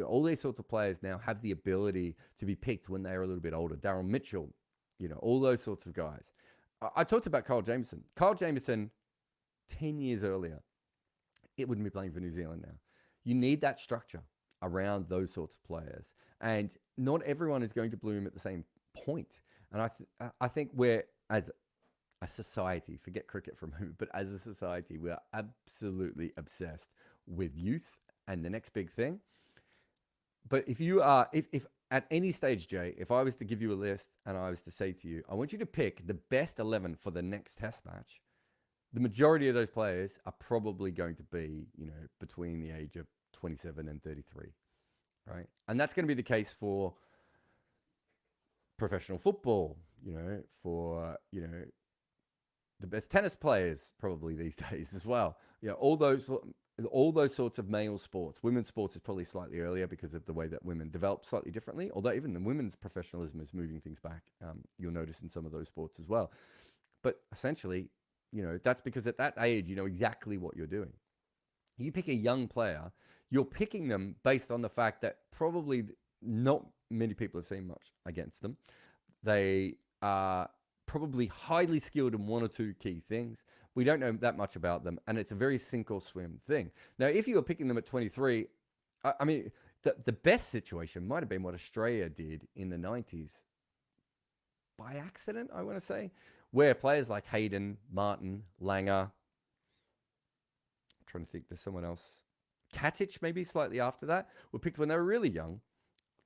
All these sorts of players now have the ability to be picked when they're a little bit older. Darryl Mitchell, all those sorts of guys. I talked about Kyle Jamieson. Kyle Jamieson, 10 years earlier, it wouldn't be playing for New Zealand now. You need that structure around those sorts of players. And not everyone is going to bloom at the same point. And I think we're, as a society, forget cricket for a moment, but as a society, we are absolutely obsessed with youth and the next big thing. But if at any stage, Jay, if I was to give you a list and I was to say to you, I want you to pick the best 11 for the next test match, the majority of those players are probably going to be, between the age of 27 and 33, right? And that's going to be the case for professional football, for, the best tennis players probably these days as well. All those sorts of male sports. Women's sports is probably slightly earlier because of the way that women develop slightly differently, although even the women's professionalism is moving things back. You'll notice in some of those sports as well. But essentially, that's because at that age, you know exactly what you're doing. You pick a young player, you're picking them based on the fact that probably not many people have seen much against them. They are probably highly skilled in one or two key things. We don't know that much about them, and it's a very sink or swim thing. Now, if you were picking them at 23, I mean, the best situation might have been what Australia did in the 90s. By accident, I want to say, where players like Hayden, Martin, Langer, I'm trying to think, there's someone else, Katic maybe slightly after that, were picked when they were really young,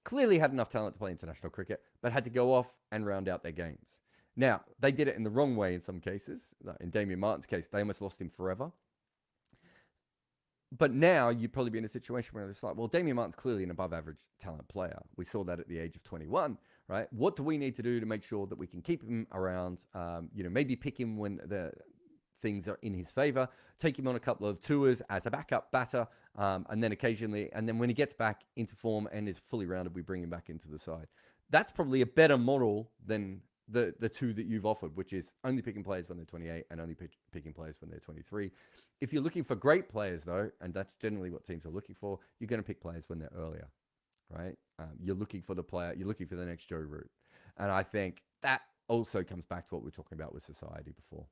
clearly had enough talent to play international cricket, but had to go off and round out their games. Now, they did it in the wrong way in some cases. In Damien Martin's case, they almost lost him forever. But now you'd probably be in a situation where it's like, well, Damien Martin's clearly an above average talent player. We saw that at the age of 21, right? What do we need to do to make sure that we can keep him around? Maybe pick him when the things are in his favor, take him on a couple of tours as a backup batter, and then occasionally, and then when he gets back into form and is fully rounded, we bring him back into the side. That's probably a better model than the two that you've offered, which is only picking players when they're 28 and only picking players when they're 23. If you're looking for great players, though, and that's generally what teams are looking for, you're going to pick players when they're earlier, right? You're looking for the player, you're looking for the next Joe Root. And I think that also comes back to what we were talking about with society before.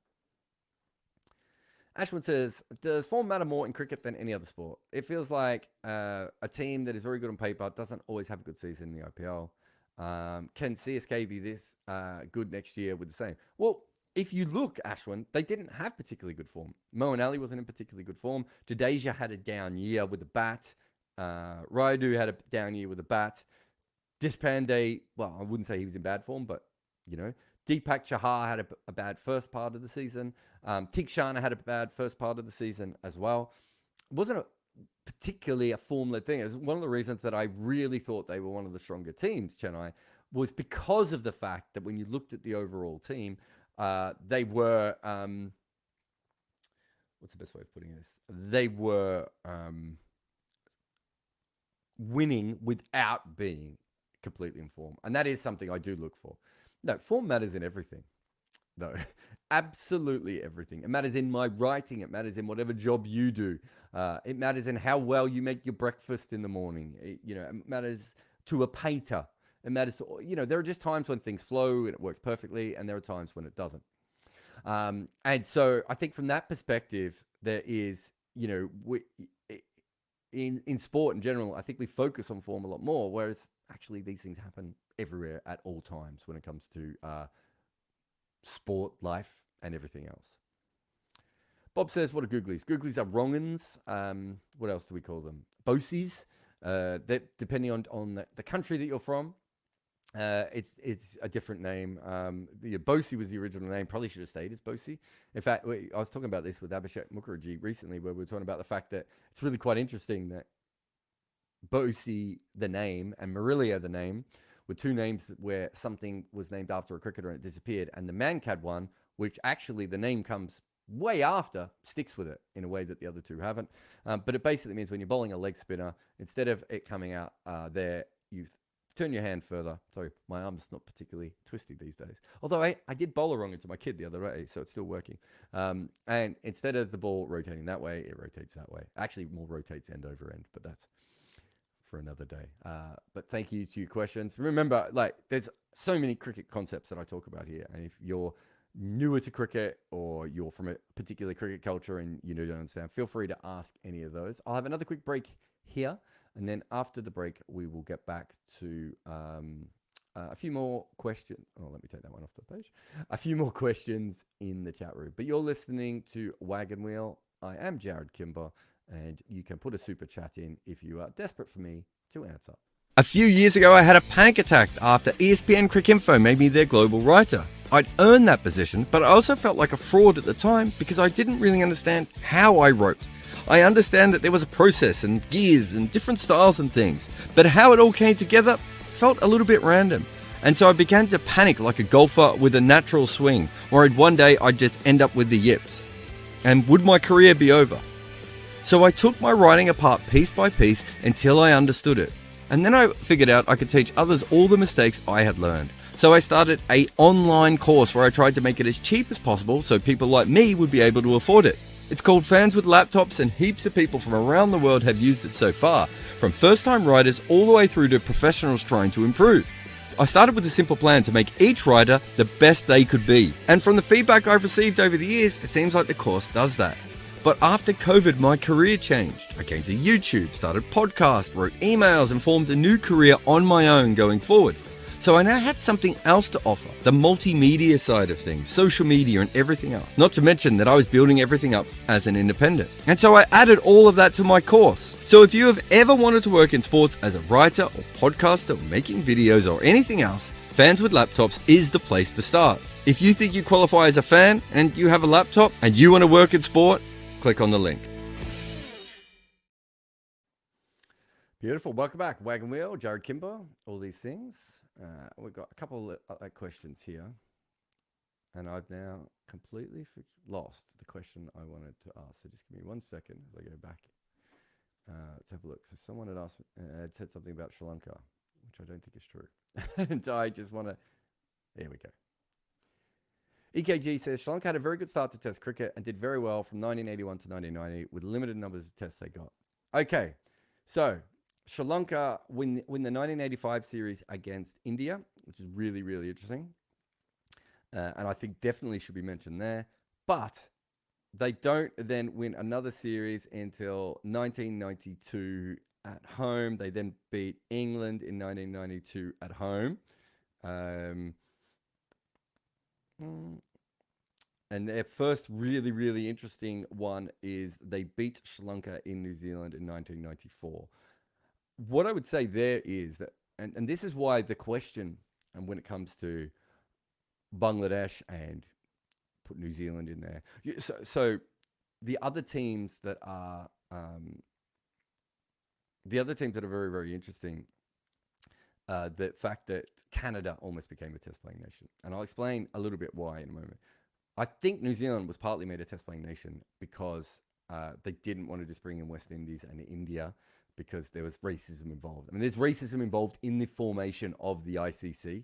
Ashwin says, does form matter more in cricket than any other sport? It feels like a team that is very good on paper doesn't always have a good season in the IPL. Can CSK be this good next year with the same? Well, if you look, Ashwin, they didn't have particularly good form. Mo and Ali wasn't in particularly good form. Jadeja had a down year with the bat. Raidu had a down year with the bat. Deshpande, well, I wouldn't say he was in bad form, but, Deepak Chahar had a bad first part of the season. Tikshana had a bad first part of the season as well. It wasn't particularly a form-led thing. It was one of the reasons that I really thought they were one of the stronger teams, Chennai, was because of the fact that when you looked at the overall team, they were, what's the best way of putting this? They were winning without being completely in form. And that is something I do look for. No, form matters in everything, though. Absolutely everything. It matters in my writing. It matters in whatever job you do. It matters in how well you make your breakfast in the morning. It matters to a painter. It matters to, there are just times when things flow and it works perfectly, and there are times when it doesn't. And so I think from that perspective, there is, in sport in general, I think we focus on form a lot more, whereas actually these things happen everywhere at all times when it comes to sport, life, and everything else. Bob says, what are Googlies? Googlies are wrong'uns. What else do we call them? Bosies. That depending on the country that you're from, it's a different name. The Bosi was the original name. Probably should have stayed as Bosi. In fact, I was talking about this with Abhishek Mukherjee recently, where we were talking about the fact that it's really quite interesting that Bosi, the name, and Marilia, the name, were two names where something was named after a cricketer and it disappeared. And the Mankad one, which actually the name comes way after, sticks with it in a way that the other two haven't. But it basically means when you're bowling a leg spinner, instead of it coming out there, you turn your hand further. Sorry, my arm's not particularly twisty these days. Although I did bowl a wrong into my kid the other day, so it's still working. And instead of the ball rotating that way, it rotates that way. Actually, more rotates end over end, but that's for another day. But thank you to your questions. Remember, there's so many cricket concepts that I talk about here. And if you're newer to cricket or you're from a particular cricket culture and you don't understand, feel free to ask any of those. I'll have another quick break here. And then after the break, we will get back to a few more questions. Oh, let me take that one off the page. A few more questions in the chat room. But you're listening to Wagon Wheel. I am Jarrod Kimber. And you can put a super chat in if you are desperate for me to answer. A few years ago, I had a panic attack after ESPN Cricinfo made me their global writer. I'd earned that position, but I also felt like a fraud at the time because I didn't really understand how I wrote. I understand that there was a process and gears and different styles and things, but how it all came together felt a little bit random. And so I began to panic like a golfer with a natural swing, worried one day I'd just end up with the yips. And would my career be over? So I took my writing apart piece by piece until I understood it. And then I figured out I could teach others all the mistakes I had learned. So I started an online course where I tried to make it as cheap as possible so people like me would be able to afford it. It's called Fans with Laptops, and heaps of people from around the world have used it so far, from first-time writers all the way through to professionals trying to improve. I started with a simple plan to make each writer the best they could be. And from the feedback I've received over the years, it seems like the course does that. But after COVID, my career changed. I came to YouTube, started podcasts, wrote emails, and formed a new career on my own going forward. So I now had something else to offer, the multimedia side of things, social media and everything else. Not to mention that I was building everything up as an independent. And so I added all of that to my course. So if you have ever wanted to work in sports as a writer or podcaster or making videos or anything else, Fans with Laptops is the place to start. If you think you qualify as a fan and you have a laptop and you want to work in sport, click on the link. Beautiful. Welcome back. Wagon Wheel, Jarrod Kimber, all these things. We've got a couple of questions here. And I've now completely lost the question I wanted to ask. So just give me 1 second as I go back. Let's have a look. So someone had asked, had said something about Sri Lanka, which I don't think is true. And I just want to, there we go. EKG says, Sri Lanka had a very good start to Test cricket and did very well from 1981 to 1990 with limited numbers of tests they got. Okay, so Sri Lanka win the 1985 series against India, which is really, really interesting. And I think definitely should be mentioned there. But they don't then win another series until 1992 at home. They then beat England in 1992 at home. And their first really, really interesting one is they beat Sri Lanka in New Zealand in 1994. What I would say there is that, and this is why the question, and when it comes to Bangladesh and put New Zealand in there, so the other teams that are very, very interesting, the fact that Canada almost became a test playing nation. And I'll explain a little bit why in a moment. I think New Zealand was partly made a test playing nation because they didn't want to just bring in West Indies and India because there was racism involved. I mean, there's racism involved in the formation of the ICC,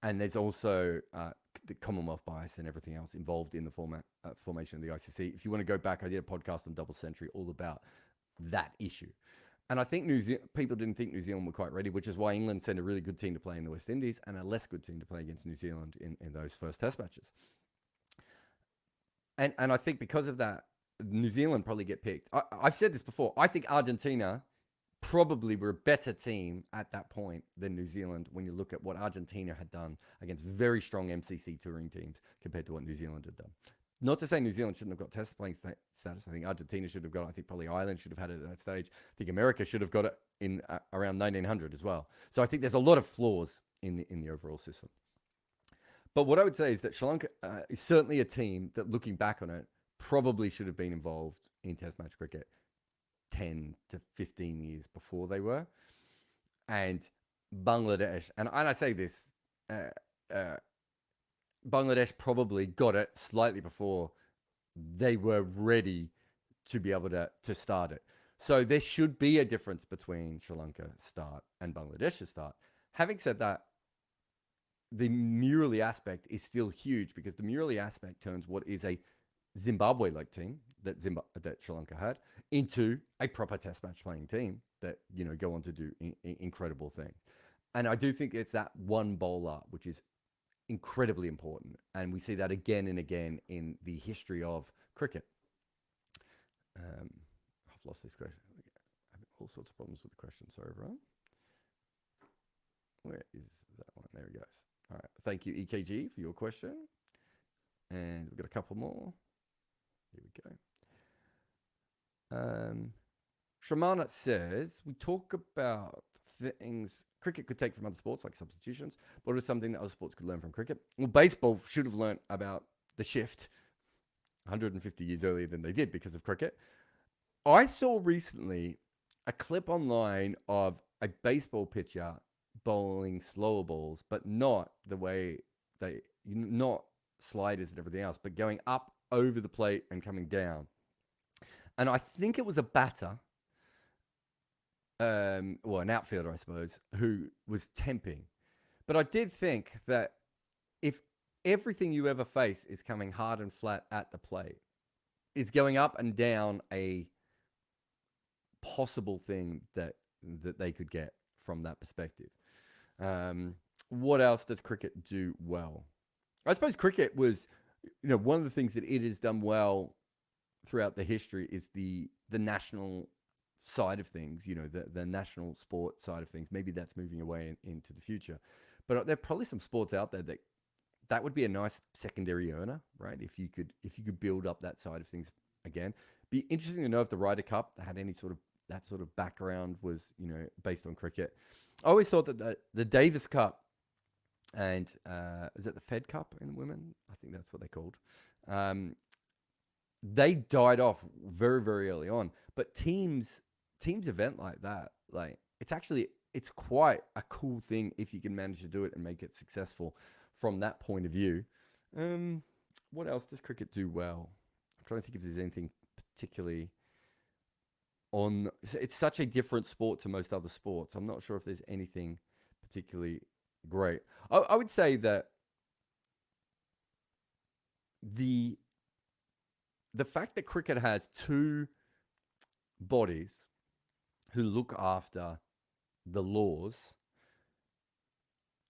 and there's also the Commonwealth bias and everything else involved in the formation of the ICC. If you want to go back, I did a podcast on Double Century all about that issue. And I think people didn't think New Zealand were quite ready, which is why England sent a really good team to play in the West Indies and a less good team to play against New Zealand in those first test matches. And I think because of that, New Zealand probably get picked. I've said this before. I think Argentina probably were a better team at that point than New Zealand when you look at what Argentina had done against very strong MCC touring teams compared to what New Zealand had done. Not to say New Zealand shouldn't have got test playing status. I think Argentina should have got it. I think probably Ireland should have had it at that stage. I think America should have got it in around 1900 as well. So I think there's a lot of flaws in the overall system. But what I would say is that Sri Lanka is certainly a team that, looking back on it, probably should have been involved in Test match cricket 10 to 15 years before they were. And Bangladesh, and I say this, Bangladesh probably got it slightly before they were ready to be able to start it. So there should be a difference between Sri Lanka start and Bangladesh's start. Having said that, the Murali aspect is still huge because the Murali aspect turns what is a Zimbabwe-like team that Sri Lanka had into a proper test match playing team that, you know, go on to do incredible things. And I do think it's that one bowler which is incredibly important, and we see that again and again in the history of cricket. I've lost this question. I'm having all sorts of problems with the question. Sorry, everyone. Where is that one? There it goes. All right. Thank you, EKG, for your question. And we've got a couple more. Here we go. Shramana says, we talk about things cricket could take from other sports, like substitutions, but it was something that other sports could learn from cricket. Well, baseball should have learned about the shift 150 years earlier than they did because of cricket. I saw recently a clip online of a baseball pitcher bowling slower balls, but not the way not sliders and everything else, but going up over the plate and coming down. And I think it was a batter, well, an outfielder, I suppose, who was temping. But I did think that if everything you ever face is coming hard and flat at the plate, is going up and down a possible thing that they could get from that perspective. What else does cricket do well? I suppose cricket was, you know, one of the things that it has done well throughout the history is the national side of things, you know, the national sport side of things. Maybe that's moving away into the future. But there are probably some sports out there that would be a nice secondary earner, right? If you could build up that side of things again. Be interesting to know if the Ryder Cup had any sort of that sort of background was, you know, based on cricket. I always thought that the Davis Cup and is it the Fed Cup in women? I think that's what they're called. They died off very, very early on. But teams event like that, like it's quite a cool thing if you can manage to do it and make it successful from that point of view. What else does cricket do well? I'm trying to think if there's anything particularly on. It's such a different sport to most other sports. I'm not sure if there's anything particularly great. I would say that the fact that cricket has two bodies who look after the laws,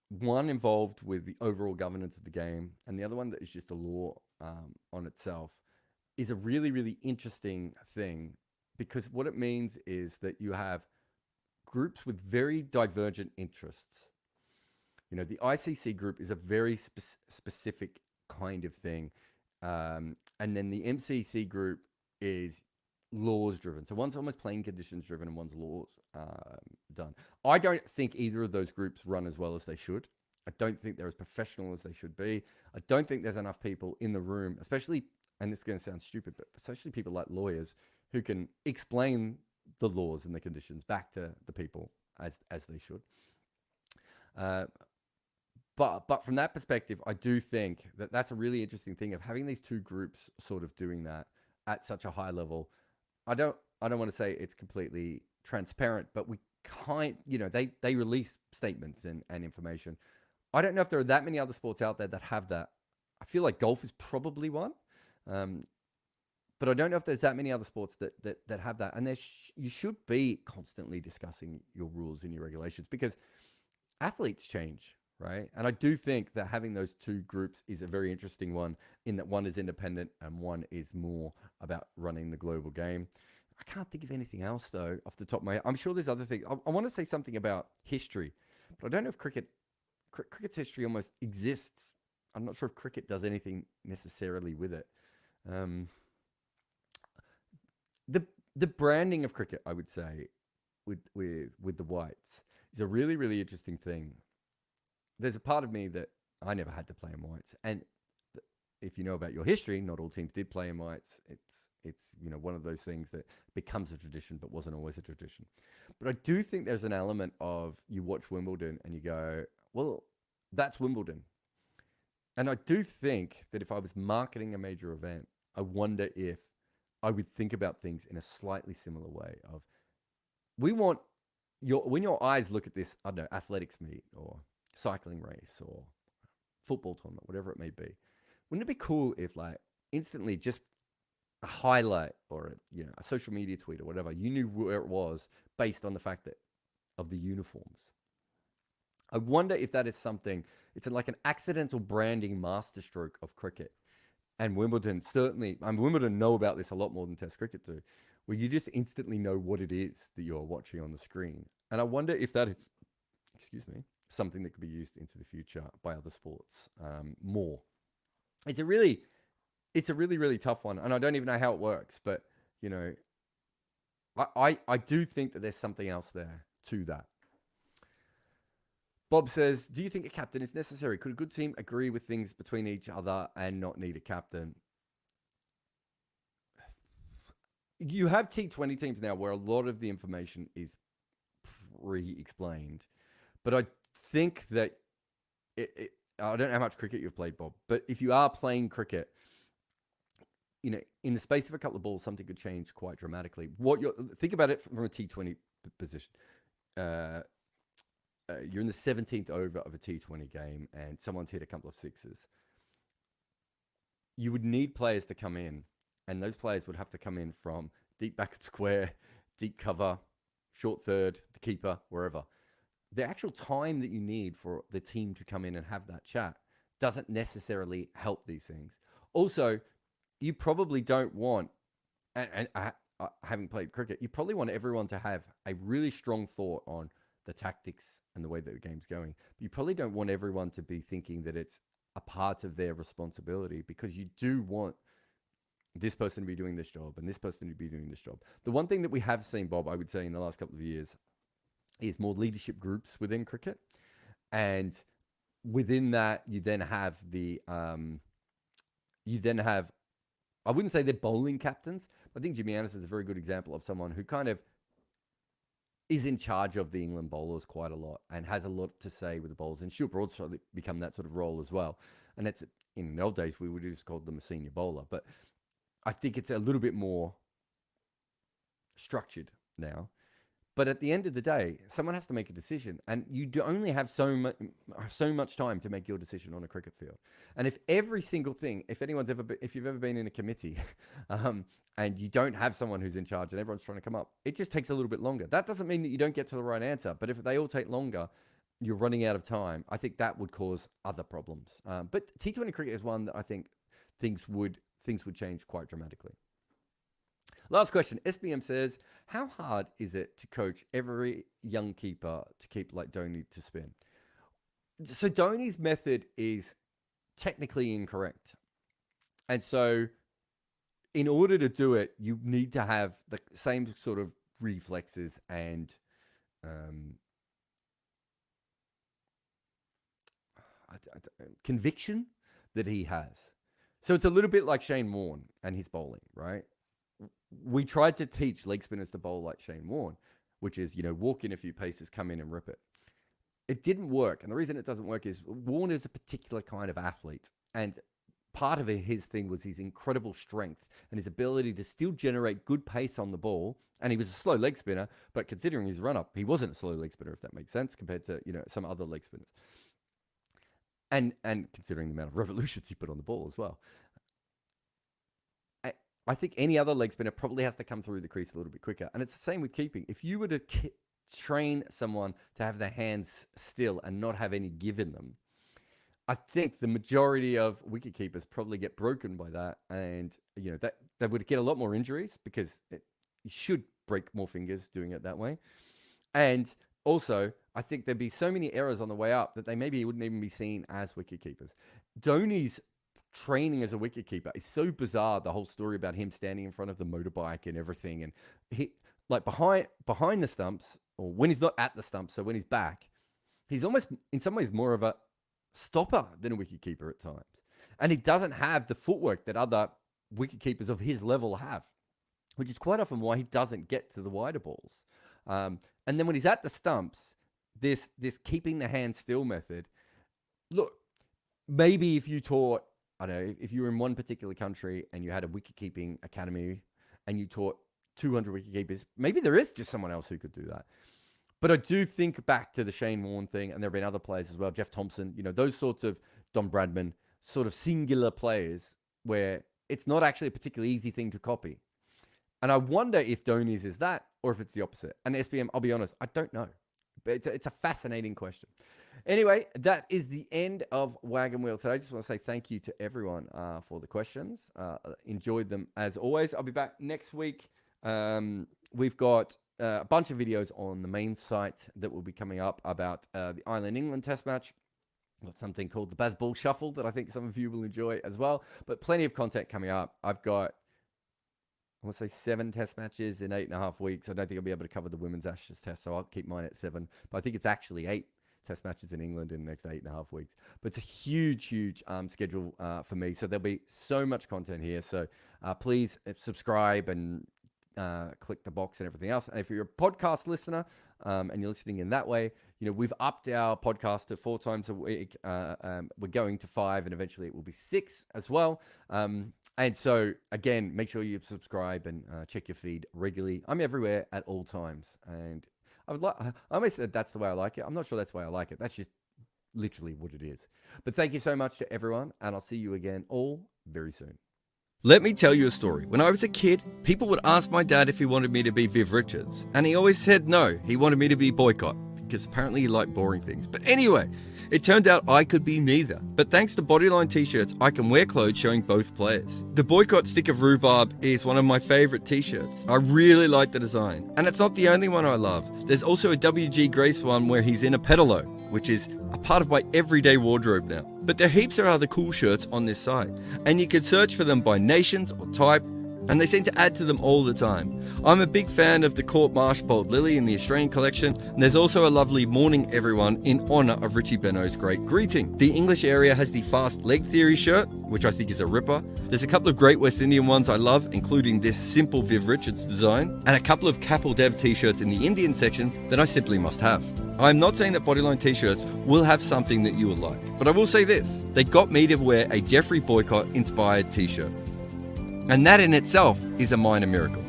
one involved with the overall governance of the game and the other one that is just a law on itself, is a really, really interesting thing, because what it means is that you have groups with very divergent interests. You know, the ICC group is a very specific kind of thing. And then the MCC group is laws driven. So one's almost playing conditions driven and one's laws done. I don't think either of those groups run as well as they should. I don't think they're as professional as they should be. I don't think there's enough people in the room, especially, and this is going to sound stupid, but especially people like lawyers who can explain the laws and the conditions back to the people as they should. But from that perspective, I do think that that's a really interesting thing of having these two groups sort of doing that at such a high level. I don't want to say it's completely transparent, but we kind, they release statements and information. I don't know if there are that many other sports out there that have that. I feel like golf is probably one, but I don't know if there's that many other sports that have that. And you should be constantly discussing your rules and your regulations because athletes change, right? And I do think that having those two groups is a very interesting one in that one is independent and one is more about running the global game. I can't think of anything else, though, off the top of my head. I'm sure there's other things. I want to say something about history, but I don't know if cricket's history almost exists. I'm not sure if cricket does anything necessarily with it. The branding of cricket, I would say, with the whites is a really, really interesting thing. There's a part of me that I never had to play in whites, and if you know about your history, not all teams did play in whites. It's one of those things that becomes a tradition but wasn't always a tradition. But I do think there's an element of you watch Wimbledon and you go, well, that's Wimbledon. And I do think that if I was marketing a major event, I wonder if I would think about things in a slightly similar way of we want when your eyes look at this, I don't know, athletics meet or cycling race or football tournament, whatever it may be. Wouldn't it be cool if like instantly just a highlight or a social media tweet or whatever, you knew where it was based on the fact that of the uniforms? I wonder if that is something, it's like an accidental branding masterstroke of cricket. And Wimbledon certainly, Wimbledon know about this a lot more than Test cricket do, where you just instantly know what it is that you're watching on the screen. And I wonder if that is, something that could be used into the future by other sports more. It's a really, really tough one. And I don't even know how it works, but, I do think that there's something else there to that. Bob says, do you think a captain is necessary? Could a good team agree with things between each other and not need a captain? You have T20 teams now where a lot of the information is pre-explained. But I think that, I don't know how much cricket you've played, Bob, but if you are playing cricket, in the space of a couple of balls, something could change quite dramatically. Think about it from a T20 position. You're in the 17th over of a T20 game and someone's hit a couple of sixes. You would need players to come in, and those players would have to come in from deep back at square, deep cover, short third, the keeper, wherever. The actual time that you need for the team to come in and have that chat doesn't necessarily help these things. Also, you probably don't want, and having played cricket, you probably want everyone to have a really strong thought on the tactics and the way that the game's going. But you probably don't want everyone to be thinking that it's a part of their responsibility, because you do want this person to be doing this job and this person to be doing this job. The one thing that we have seen, Bob, I would say in the last couple of years, is more leadership groups within cricket. And within that, you then have I wouldn't say they're bowling captains. I think Jimmy Anderson is a very good example of someone who kind of is in charge of the England bowlers quite a lot and has a lot to say with the bowlers. And Stuart Broad's become that sort of role as well. And that's, in the old days, we would have just called them a senior bowler. But I think it's a little bit more structured now. But at the end of the day, someone has to make a decision, and you do only have so much time to make your decision on a cricket field. And if every single thing, if you've ever been in a committee, and you don't have someone who's in charge and everyone's trying to come up, it just takes a little bit longer. That doesn't mean that you don't get to the right answer, but if they all take longer, you're running out of time. I think that would cause other problems. But T20 cricket is one that I think things would change quite dramatically. Last question. SBM says, how hard is it to coach every young keeper to keep like Donny to spin? So Donny's method is technically incorrect. And so in order to do it, you need to have the same sort of reflexes and conviction that he has. So it's a little bit like Shane Warne and his bowling, right? We tried to teach leg spinners to bowl like Shane Warne, which is, walk in a few paces, come in and rip it. It didn't work. And the reason it doesn't work is Warne is a particular kind of athlete. And part of his thing was his incredible strength and his ability to still generate good pace on the ball. And he was a slow leg spinner, but considering his run-up, he wasn't a slow leg spinner, if that makes sense, compared to, some other leg spinners. And considering the amount of revolutions he put on the ball as well. I think any other leg spinner probably has to come through the crease a little bit quicker. And it's the same with keeping. If you were to train someone to have their hands still and not have any give in them, I think the majority of wicket keepers probably get broken by that. And, that they would get a lot more injuries because you should break more fingers doing it that way. And also, I think there'd be so many errors on the way up that they maybe wouldn't even be seen as wicket keepers. Donny's training as a wicketkeeper is so bizarre. The whole story about him standing in front of the motorbike and everything, and he like behind the stumps, or when he's not at the stumps, so when he's back, he's almost in some ways more of a stopper than a wicketkeeper at times, and he doesn't have the footwork that other wicketkeepers of his level have, which is quite often why he doesn't get to the wider balls. And then when he's at the stumps, this keeping the hand still method. Look, maybe if you taught, I don't know, if you were in one particular country and you had a wicket-keeping academy and you taught 200 wicket-keepers, maybe there is just someone else who could do that. But I do think back to the Shane Warne thing, and there have been other players as well, Jeff Thompson, those sorts of Don Bradman, sort of singular players where it's not actually a particularly easy thing to copy. And I wonder if Donny's is that or if it's the opposite. And SBM, I'll be honest, I don't know. But it's a fascinating question. Anyway, that is the end of Wagon Wheel today. I just want to say thank you to everyone for the questions. Enjoyed them as always. I'll be back next week. We've got a bunch of videos on the main site that will be coming up about the Ireland-England test match. Got something called the Bazball Shuffle that I think some of you will enjoy as well. But plenty of content coming up. I've got, I want to say 7 test matches in 8.5 weeks. I don't think I'll be able to cover the women's Ashes test, so I'll keep mine at 7. But I think it's actually 8 test matches in England in the next 8.5 weeks. But it's a huge schedule for me. So there'll be so much content here. So please subscribe and click the box and everything else. And if you're a podcast listener and you're listening in that way, we've upped our podcast to 4 times a week. We're going to 5, and eventually it will be 6 as well. And so, again, make sure you subscribe and check your feed regularly. I'm everywhere at all times. And I almost said that's the way I like it. I'm not sure that's the way I like it. That's just literally what it is. But thank you so much to everyone, and I'll see you again all very soon. Let me tell you a story. When I was a kid, people would ask my dad if he wanted me to be Viv Richards. And he always said no, he wanted me to be Boycott, because apparently he liked boring things. But anyway, it turned out I could be neither. But thanks to Bodyline t-shirts, I can wear clothes showing both players. The Boycott Stick of Rhubarb is one of my favourite t-shirts. I really like the design. And it's not the only one I love. There's also a WG Grace one where he's in a pedalo, which is a part of my everyday wardrobe now. But there are heaps of other cool shirts on this site, and you can search for them by nations or type, and they seem to add to them all the time. I'm a big fan of the Court Marsh Bold Lily in the Australian collection, and there's also a lovely Morning Everyone in honour of Richie Benno's great greeting. The English area has the Fast Leg Theory shirt, which I think is a ripper. There's a couple of great West Indian ones I love, including this simple Viv Richards design, and a couple of Capel Dev t-shirts in the Indian section that I simply must have. I'm not saying that Bodyline t-shirts will have something that you will like, but I will say this: they got me to wear a Jeffrey Boycott inspired t-shirt. And that in itself is a minor miracle.